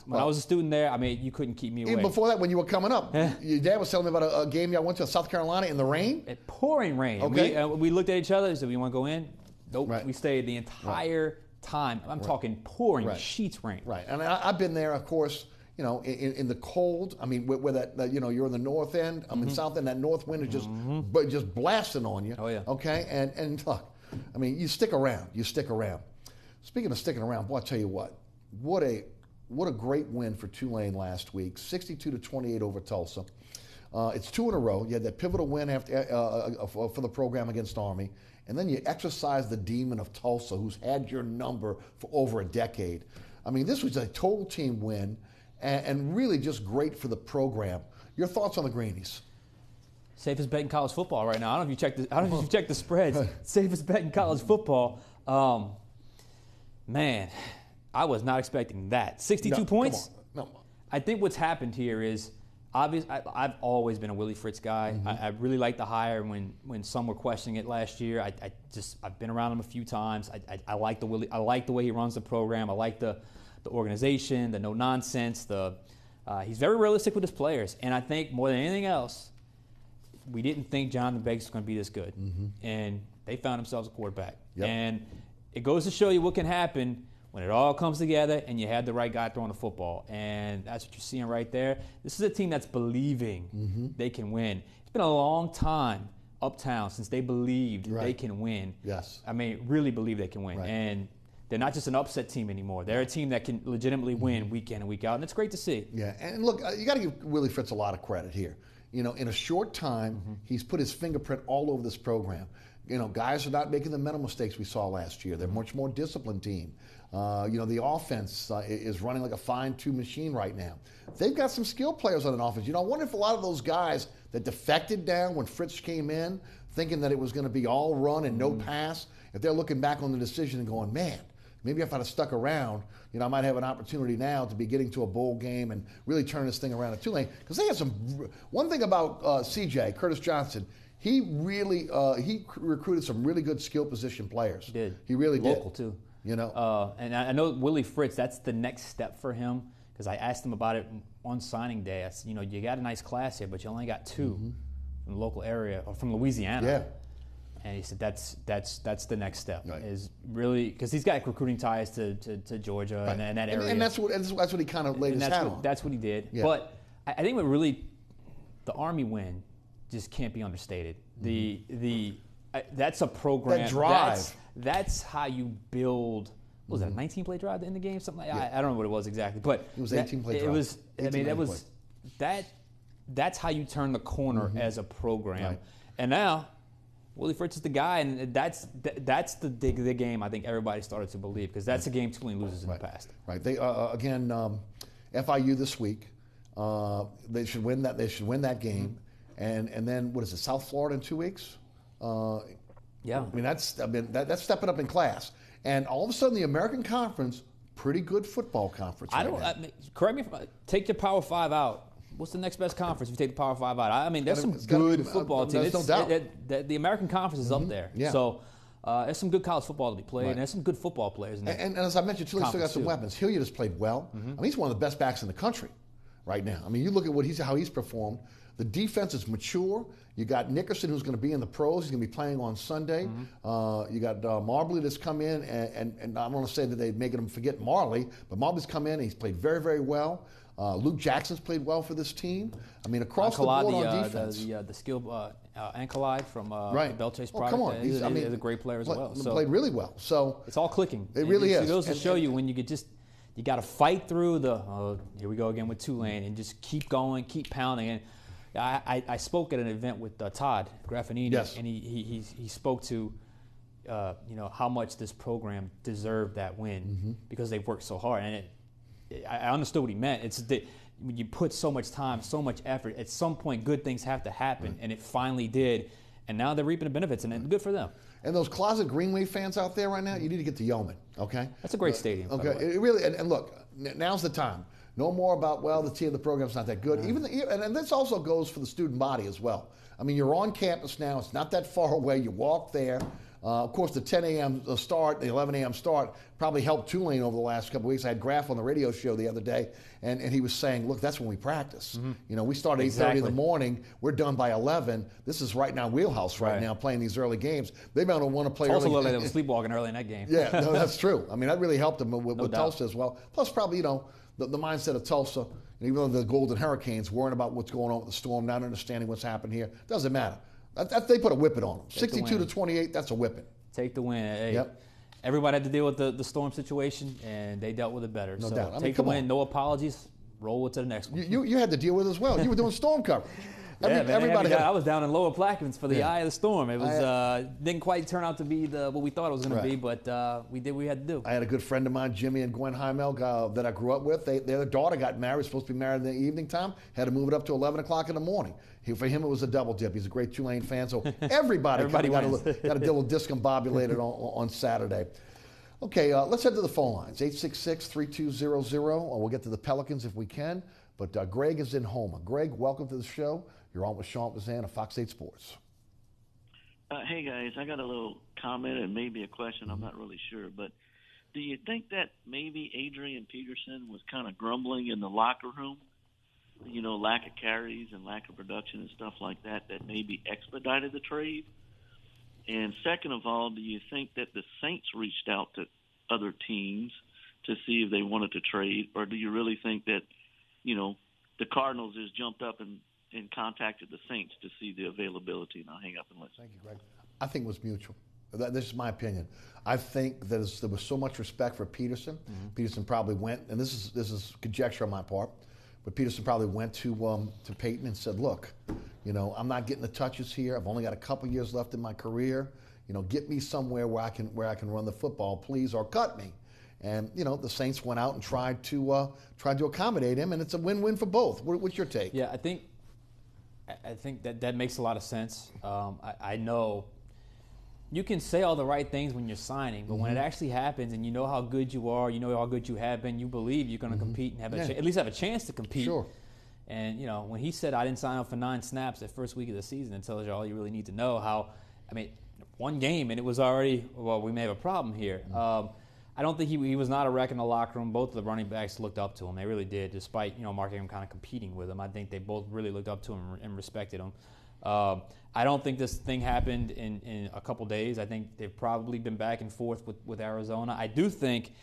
when I was a student there, you couldn't keep me away. Even before that, when you were coming up, your dad was telling me about a game y'all went to South Carolina in the rain. Pouring rain. Okay. We looked at each other and said, "We want to go in." Nope. Right. We stayed the entire time. I'm talking pouring sheets rain. Right. And I've been there, of course. In the cold. Where that you're in the north end. I'm in south end. That north wind is just blasting on you. Oh yeah. Okay. And look, you stick around. You stick around. Speaking of sticking around, boy, I tell you what. What a great win for Tulane last week, 62-28 over Tulsa. It's 2 in a row. You had that pivotal win for the program against Army, and then you exercised the demon of Tulsa, who's had your number for over a decade. This was a total team win, and really just great for the program. Your thoughts on the Greenies? Safest bet in college football right now. I don't know if you checked the spreads. Safest bet in college football. Man. I was not expecting that. 62 points? No. I think what's happened here is, obvious. I've always been a Willie Fritz guy. I really liked the hire when some were questioning it last year. I've been around him a few times. I like the Willie. I like the way he runs the program. I like the organization, the no nonsense. He's very realistic with his players. And I think more than anything else, we didn't think Jonathan Banks was going to be this good. And they found themselves a quarterback. Yep. And it goes to show you what can happen when it all comes together and you had the right guy throwing the football. And that's what you're seeing right there. This is a team that's believing they can win. It's been a long time uptown since they believed they can win. Yes. Really believe they can win. Right. And they're not just an upset team anymore. They're a team that can legitimately win week in and week out. And it's great to see. Yeah, and look, you got to give Willie Fritz a lot of credit here. In a short time, he's put his fingerprint all over this program. Guys are not making the mental mistakes we saw last year. They're a much more disciplined team. The offense is running like a fine-tuned machine right now. They've got some skilled players on an offense. I wonder if a lot of those guys that defected down when Fritz came in, thinking that it was going to be all run and no pass, if they're looking back on the decision and going, man, maybe if I'd have stuck around, I might have an opportunity now to be getting to a bowl game and really turn this thing around at Tulane. Because they had one thing about CJ, Curtis Johnson, he really he recruited some really good skill position players. He did. He really did. Local, too. And I know Willie Fritz, that's the next step for him, because I asked him about it on signing day. I said, you got a nice class here, but you only got 2 from the local area, or from Louisiana. Yeah. And he said that's the next step, right. Is really, because he's got recruiting ties to Georgia, right. and that area. And that's what he kind of laid his hat on. That's what he did. Yeah. But I think the Army win just can't be understated. That's a program. That drive. That's how you build. What was that, a 19-play drive to end the game? Something like that? I don't know what it was exactly, but it was 18-play drive. That's how you turn the corner as a program. Right. And now Willie Fritz is the guy, and that's the game I think everybody started to believe, because that's a game Tulane loses in the past. Right. They again, FIU this week. They should win that. They should win that game, and then what is it? South Florida in 2 weeks. Yeah. That's stepping up in class, and all of a sudden the American Conference, pretty good football conference. Correct me if take your Power 5 out. What's the next best conference if you take the Power 5 out? There's some good football teams. There's no doubt. The American Conference is up there. Yeah. So there's some good college football to be played, and there's some good football players in there. And as I mentioned, Tulane still got some weapons. Hilliard has played well. He's one of the best backs in the country right now. You look at how he's performed. The defense is mature. You got Nickerson, who's going to be in the pros. He's going to be playing on Sunday. You got Marbley that's come in, and I don't want to say that they're making him forget Marley, but Marbley's come in and he's played very, very well. Luke Jackson's played well for this team. Across the board on defense. The skill Ankalaev from right. the Belchase product. Come on. He's a great player as well. So played really well. So it's all clicking. It really is. It goes to show you when you got to fight through here we go again with Tulane, and just keep going, keep pounding. And I spoke at an event with Todd Graffinini, and he spoke to how much this program deserved that win because they've worked so hard. And I understood what he meant. It's that when you put so much time, so much effort, at some point good things have to happen, and it finally did. And now they're reaping the benefits, and good for them. And those closet Greenway fans out there right now, you need to get to Yeoman, okay? That's a great stadium. Okay, it really. And look, now's the time. No more about, the program's not that good. And this also goes for the student body as well. You're on campus now. It's not that far away. You walk there. Of course, the 10 a.m. start, the 11 a.m. start probably helped Tulane over the last couple of weeks. I had Graff on the radio show the other day, and he was saying, look, that's when we practice. We start at 8:30 in the morning. We're done by 11. This is right now wheelhouse right now, playing these early games. They might want to play Tulsa early. looked like they were sleepwalking early in that game. Yeah, no, that's true. That really helped them with Tulsa as well. Plus, probably, the mindset of Tulsa, and even though the Golden Hurricanes, worrying about what's going on with the Storm, not understanding what's happened here, doesn't matter. They put a whipping on them. 62-28, that's a whipping. Take the win. Hey, yep. Everybody had to deal with the Storm situation, and they dealt with it better. No doubt. Take the win. No apologies. Roll it to the next one. You had to deal with it as well. You were doing storm coverage. Everybody I was down in Lower Plaquemines for the eye of the storm. It was didn't quite turn out to be what we thought it was going to be, but we did what we had to do. I had a good friend of mine, Jimmy and Gwen Heimel, that I grew up with. Their daughter got married, supposed to be married in the evening time, had to move it up to 11 o'clock in the morning. For him, it was a double dip. He's a great Tulane fan, so everybody got a little discombobulated on Saturday. Okay, let's head to the phone lines, 866-3200. We'll get to the Pelicans if we can, but Greg is in Houma. Greg, welcome to the show. You're on with Sean Fazende of Fox 8 Sports. Hey, guys, I got a little comment and maybe a question. I'm not really sure, but do you think that maybe Adrian Peterson was kind of grumbling in the locker room? Lack of carries and lack of production and stuff like that maybe expedited the trade? And second of all, do you think that the Saints reached out to other teams to see if they wanted to trade, or do you really think that, the Cardinals just jumped up and contacted the Saints to see the availability? And I'll hang up and listen. Thank you, Greg. I think it was mutual. This is my opinion. I think that there was so much respect for Peterson. Peterson probably went, and this is conjecture on my part, but Peterson probably went to Peyton and said, look, I'm not getting the touches here. I've only got a couple years left in my career. get me somewhere where I can run the football, please, or cut me. And the Saints went out and tried to accommodate him, and it's a win-win for both. What's your take? Yeah, I think that makes a lot of sense. I know you can say all the right things when you're signing, but when it actually happens and you know how good you are, you know how good you have been, you believe you're going to compete and have at least have a chance to compete. Sure. And when he said I didn't sign up for 9 snaps that first week of the season, it tells you all you really need to know. One game and it was already, we may have a problem here. I don't think he was not a wreck in the locker room. Both of the running backs looked up to him. They really did, despite Mark Ingram kind of competing with him. I think they both really looked up to him and respected him. I don't think this thing happened in a couple days. I think they've probably been back and forth with Arizona. I do think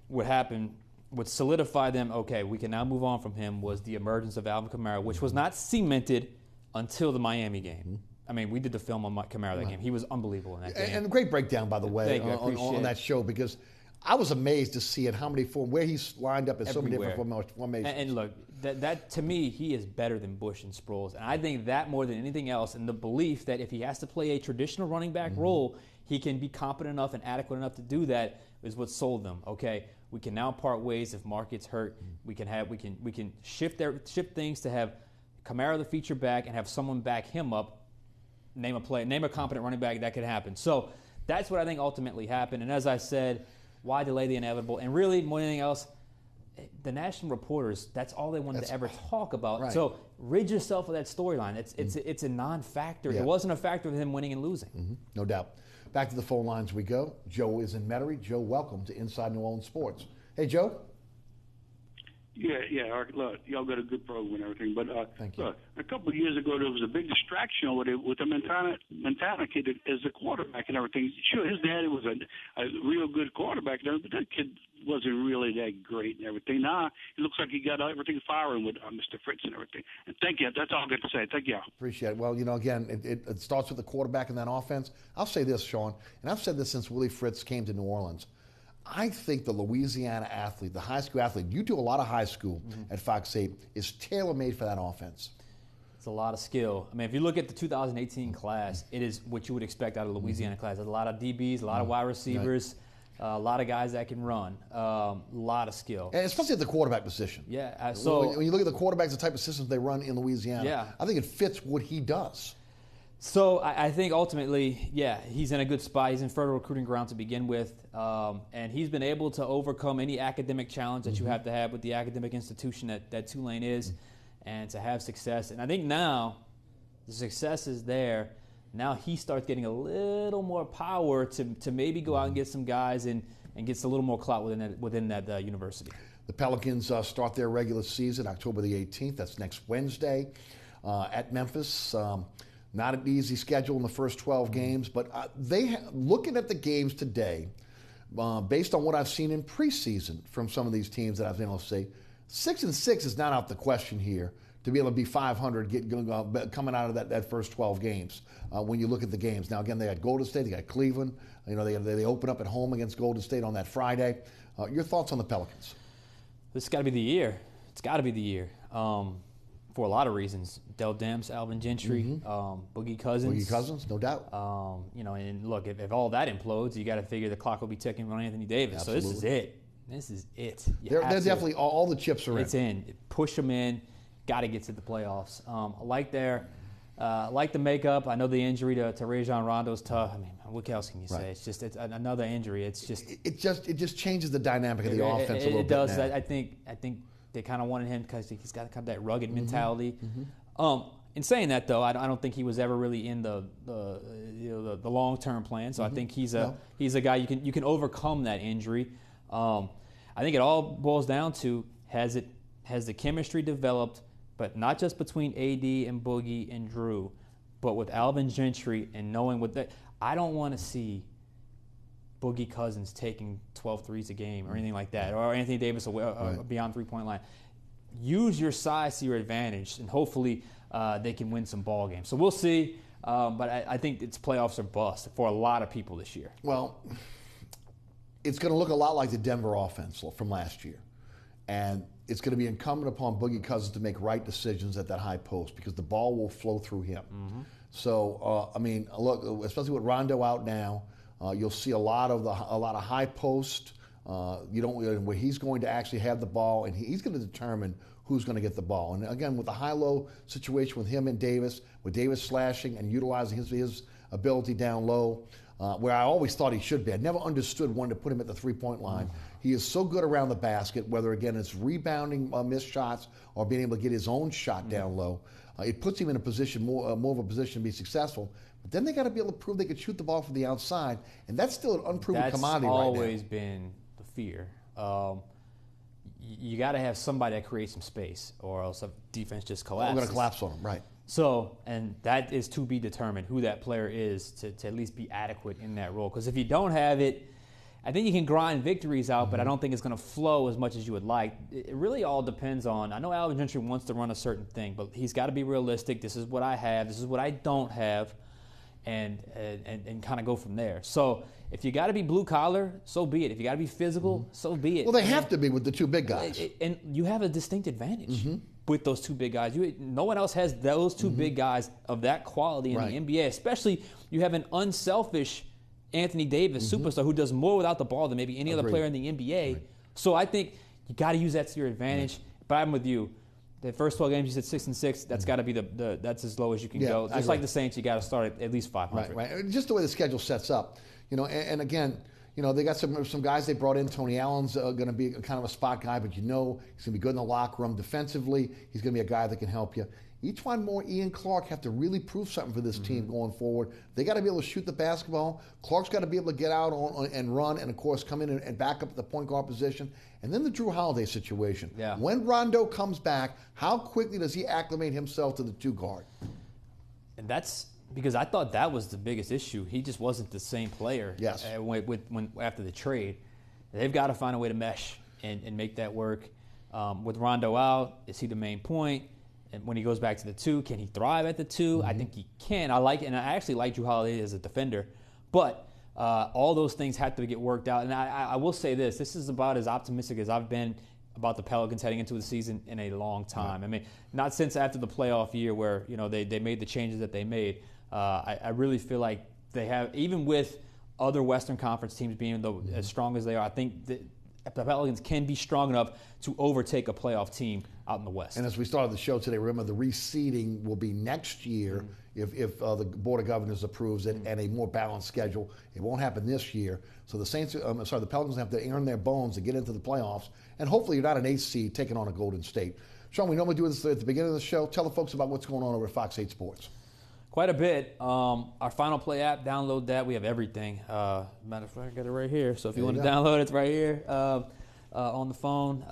what happened, what solidified them, okay, we can now move on from him, was the emergence of Alvin Kamara, which was not cemented until the Miami game. We did the film on Kamara that game. He was unbelievable in that game. And a great breakdown, by the way, on that show, because I was amazed to see where he's lined up in so many different formations. And look, that to me, he is better than Bush and Sproles. And I think that more than anything else, and the belief that if he has to play a traditional running back role, he can be competent enough and adequate enough to do that is what sold them. Okay, we can now part ways if Mark gets hurt. We can shift things to have Kamara the feature back and have someone back him up. Name a competent running back that could happen. So that's what I think ultimately happened. And as I said, why delay the inevitable? And really, more than anything else, the national reporters, that's all they wanted to ever talk about. Right. So rid yourself of that storyline. It's a non-factor. Yeah. It wasn't a factor of him winning and losing. No doubt. Back to the phone lines we go. Joe is in Metairie. Joe, welcome to Inside New Orleans Sports. Hey, Joe. Yeah. Look, y'all got a good program and everything, but Thank you. Look, a couple of years ago there was a big distraction with the Montana kid as a quarterback and everything. Sure, his daddy was a real good quarterback, but that kid wasn't really that great and everything. Now it looks like he got everything firing with Mr. Fritz and everything. And thank you. That's all I got to say. Thank you. Appreciate it. Well, again, it starts with the quarterback in that offense. I'll say this, Sean, and I've said this since Willie Fritz came to New Orleans. I think the Louisiana athlete, the high school athlete, you do a lot of high school at Fox 8, is tailor-made for that offense. It's a lot of skill. If you look at the 2018 class, it is what you would expect out of the Louisiana class. There's a lot of DBs, a lot of wide receivers, a lot of guys that can run, a lot of skill. And especially at the quarterback position. Yeah. When you look at the quarterbacks, the type of systems they run in Louisiana, I think it fits what he does. So I think ultimately, he's in a good spot. He's in fertile recruiting ground to begin with, and he's been able to overcome any academic challenge that you have to have with the academic institution that Tulane is, and to have success. And I think now the success is there. Now he starts getting a little more power to maybe go out and get some guys and gets a little more clout within that university. The Pelicans start their regular season October the 18th. That's next Wednesday at Memphis. Not an easy schedule in the first 12 games, but looking at the games today, based on what I've seen in preseason from some of these teams that I've been able to see, 6-6 is not out the question here to be able to be 500 coming out of that first 12 games when you look at the games. Now, again, they got Golden State, they got Cleveland. They open up at home against Golden State on that Friday. Your thoughts on the Pelicans? This has got to be the year. It's got to be the year. For a lot of reasons. Dell Demps, Alvin Gentry, Boogie Cousins. No doubt. And look, if all that implodes, you got to figure the clock will be ticking on Anthony Davis. Absolutely. So this is it. They're definitely, all the chips are in. It's in. Push them in. Got to get to the playoffs. I like the makeup. I know the injury to Rajon Rondo is tough. What else can you say? It's just another injury. It just changes the dynamic of the offense a little bit. It does. Now. I think they kind of wanted him because he's got kind of that rugged mentality. In saying that, though, I don't think he was ever really in the long-term plan. So I think he's a guy you can overcome that injury. I think it all boils down to has the chemistry developed, but not just between AD and Boogie and Drew, but with Alvin Gentry and knowing what that. I don't want to see Boogie Cousins taking 12 threes a game or anything like that, or Anthony Davis beyond three-point line. Use your size to your advantage, and hopefully they can win some ball games. So we'll see, but I think it's playoffs or bust for a lot of people this year. Well, it's going to look a lot like the Denver offense from last year, and it's going to be incumbent upon Boogie Cousins to make right decisions at that high post because the ball will flow through him. So, I mean, look, especially with Rondo out now, you'll see a lot of high post. Where he's going to actually have the ball, and he's going to determine who's going to get the ball. And again, with the high-low situation with him and Davis, with Davis slashing and utilizing his ability down low, where I always thought he should be. I never understood wanting to put him at the three-point line. He is so good around the basket, whether, again, it's rebounding missed shots or being able to get his own shot down low. It puts him in a position, more of a position to be successul. But then they got to be able to prove they could shoot the ball from the outside, and that's still an unproven commodity right now. That's always been the fear. You got to have somebody that creates some space, or else the defense just collapses. We're going to collapse on them, right. So, and that is to be determined, who that player is to at least be adequate in that role. Because if you don't have it, I think you can grind victories out, but I don't think it's going to flow as much as you would like. It really all depends on, I know Alvin Gentry wants to run a certain thing, but he's got to be realistic. This is what I have. This is what I don't have. And kind of go from there. So if you got to be blue collar, so be it. If you got to be physical, so be it. Well, they have to be with the two big guys. And you have a distinct advantage with those two big guys. No one else has those two big guys of that quality in the NBA. Especially you have an unselfish Anthony Davis superstar who does more without the ball than maybe any other player in the NBA. Right. So I think you got to use that to your advantage. But I'm with you. The first 12 games, you said 6-6. That's got to be that's as low as you can go. Just like the Saints, you got to start at least 500. Right. Just the way the schedule sets up, and again, they got some guys they brought in. Tony Allen's going to be kind of a spot guy, but he's going to be good in the locker room defensively. He's going to be a guy that can help you. Each Moore, Ian Clark have to really prove something for this team going forward. They got to be able to shoot the basketball. Clark's got to be able to get out and run, and of course come in and back up at the point guard position. And then the Drew Holiday situation. Yeah. When Rondo comes back, how quickly does he acclimate himself to the two guard? And that's because I thought that was the biggest issue. He just wasn't the same player. Yes. When after the trade, they've got to find a way to mesh and make that work. With Rondo out, is he the main point? And when he goes back to the two, can he thrive at the two? I think he can. I actually like Drew Holiday as a defender, but all those things have to get worked out. And I will say this is about as optimistic as I've been about the Pelicans heading into the season in a long time. I mean, not since after the playoff year where they made the changes that they made. I really feel like they have, even with other Western Conference teams being as strong as they are, I think that the Pelicans can be strong enough to overtake a playoff team out in the West. And as we started the show today, remember the reseeding will be next year if the Board of Governors approves it and a more balanced schedule. It won't happen this year. So the Pelicans have to earn their bones to get into the playoffs. And hopefully you're not an 8th seed taking on a Golden State. Sean, we normally do this at the beginning of the show. Tell the folks about what's going on over at Fox 8 Sports. Quite a bit. Our Final Play app, download that. We have everything. Matter of fact, I got it right here. So if you want to download it, it's right here on the phone.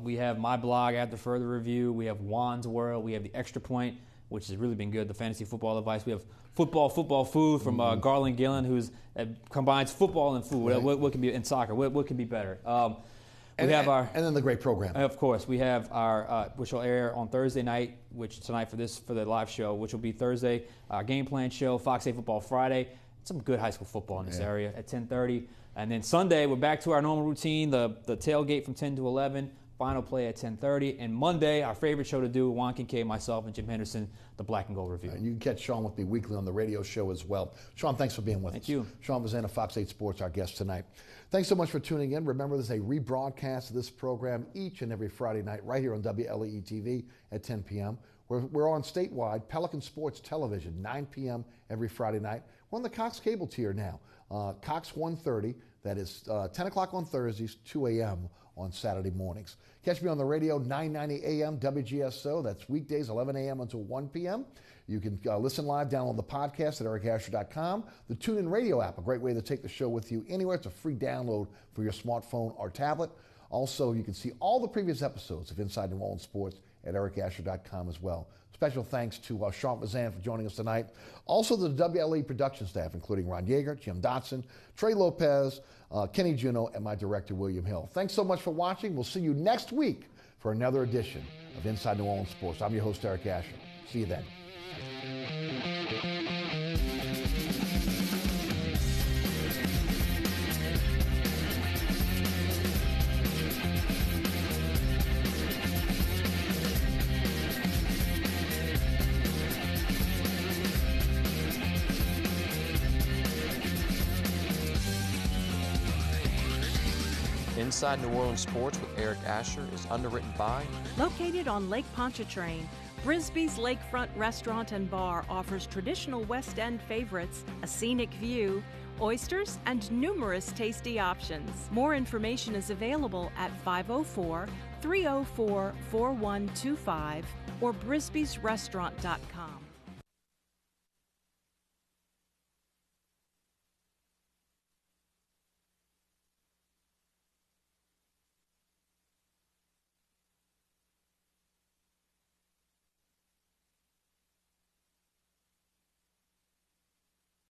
We have my blog after further review. We have Juan's World. We have the Extra Point, which has really been good, the fantasy football advice. We have football food from Garland Gillen, who combines football and food. Right. What can be in soccer? What can be better? And then the great program. Of course, we have our which will air on Thursday night, which tonight for the live show, which will be Thursday. Our game plan show, Fox 8 Football Friday. Some good high school football in this area at 10:30, and then Sunday we're back to our normal routine, the tailgate from 10 to 11. Final Play at 10:30, and Monday, our favorite show to do, Juan Kincaid, myself, and Jim Henderson, the Black and Gold Review. And you can catch Sean with me weekly on the radio show as well. Sean, thanks for being with us. Thank you. Sean Fazende, Fox 8 Sports, our guest tonight. Thanks so much for tuning in. Remember, there's a rebroadcast of this program each and every Friday night right here on WLAE-TV at 10 p.m. We're on statewide Pelican Sports Television, 9 p.m. every Friday night. We're on the Cox cable tier now. Cox 130, that is 10 o'clock on Thursdays, 2 a.m. on Saturday mornings. Catch me on the radio, 990 a.m. WGSO. That's weekdays, 11 a.m. until 1 p.m. You can listen live, download the podcast at ericasher.com. The TuneIn Radio app, a great way to take the show with you anywhere. It's a free download for your smartphone or tablet. Also, you can see all the previous episodes of Inside New Orleans Sports at ericasher.com as well. Special thanks to Sean Fazende for joining us tonight. Also, the WLE production staff, including Ron Yeager, Jim Dotson, Trey Lopez, Kenny Juneau, and my director, William Hill. Thanks so much for watching. We'll see you next week for another edition of Inside New Orleans Sports. I'm your host, Eric Asher. See you then. Inside New Orleans Sports with Eric Asher is underwritten by... Located on Lake Pontchartrain, Brisbee's Lakefront Restaurant and Bar offers traditional West End favorites, a scenic view, oysters, and numerous tasty options. More information is available at 504-304-4125 or brisbeesrestaurant.com.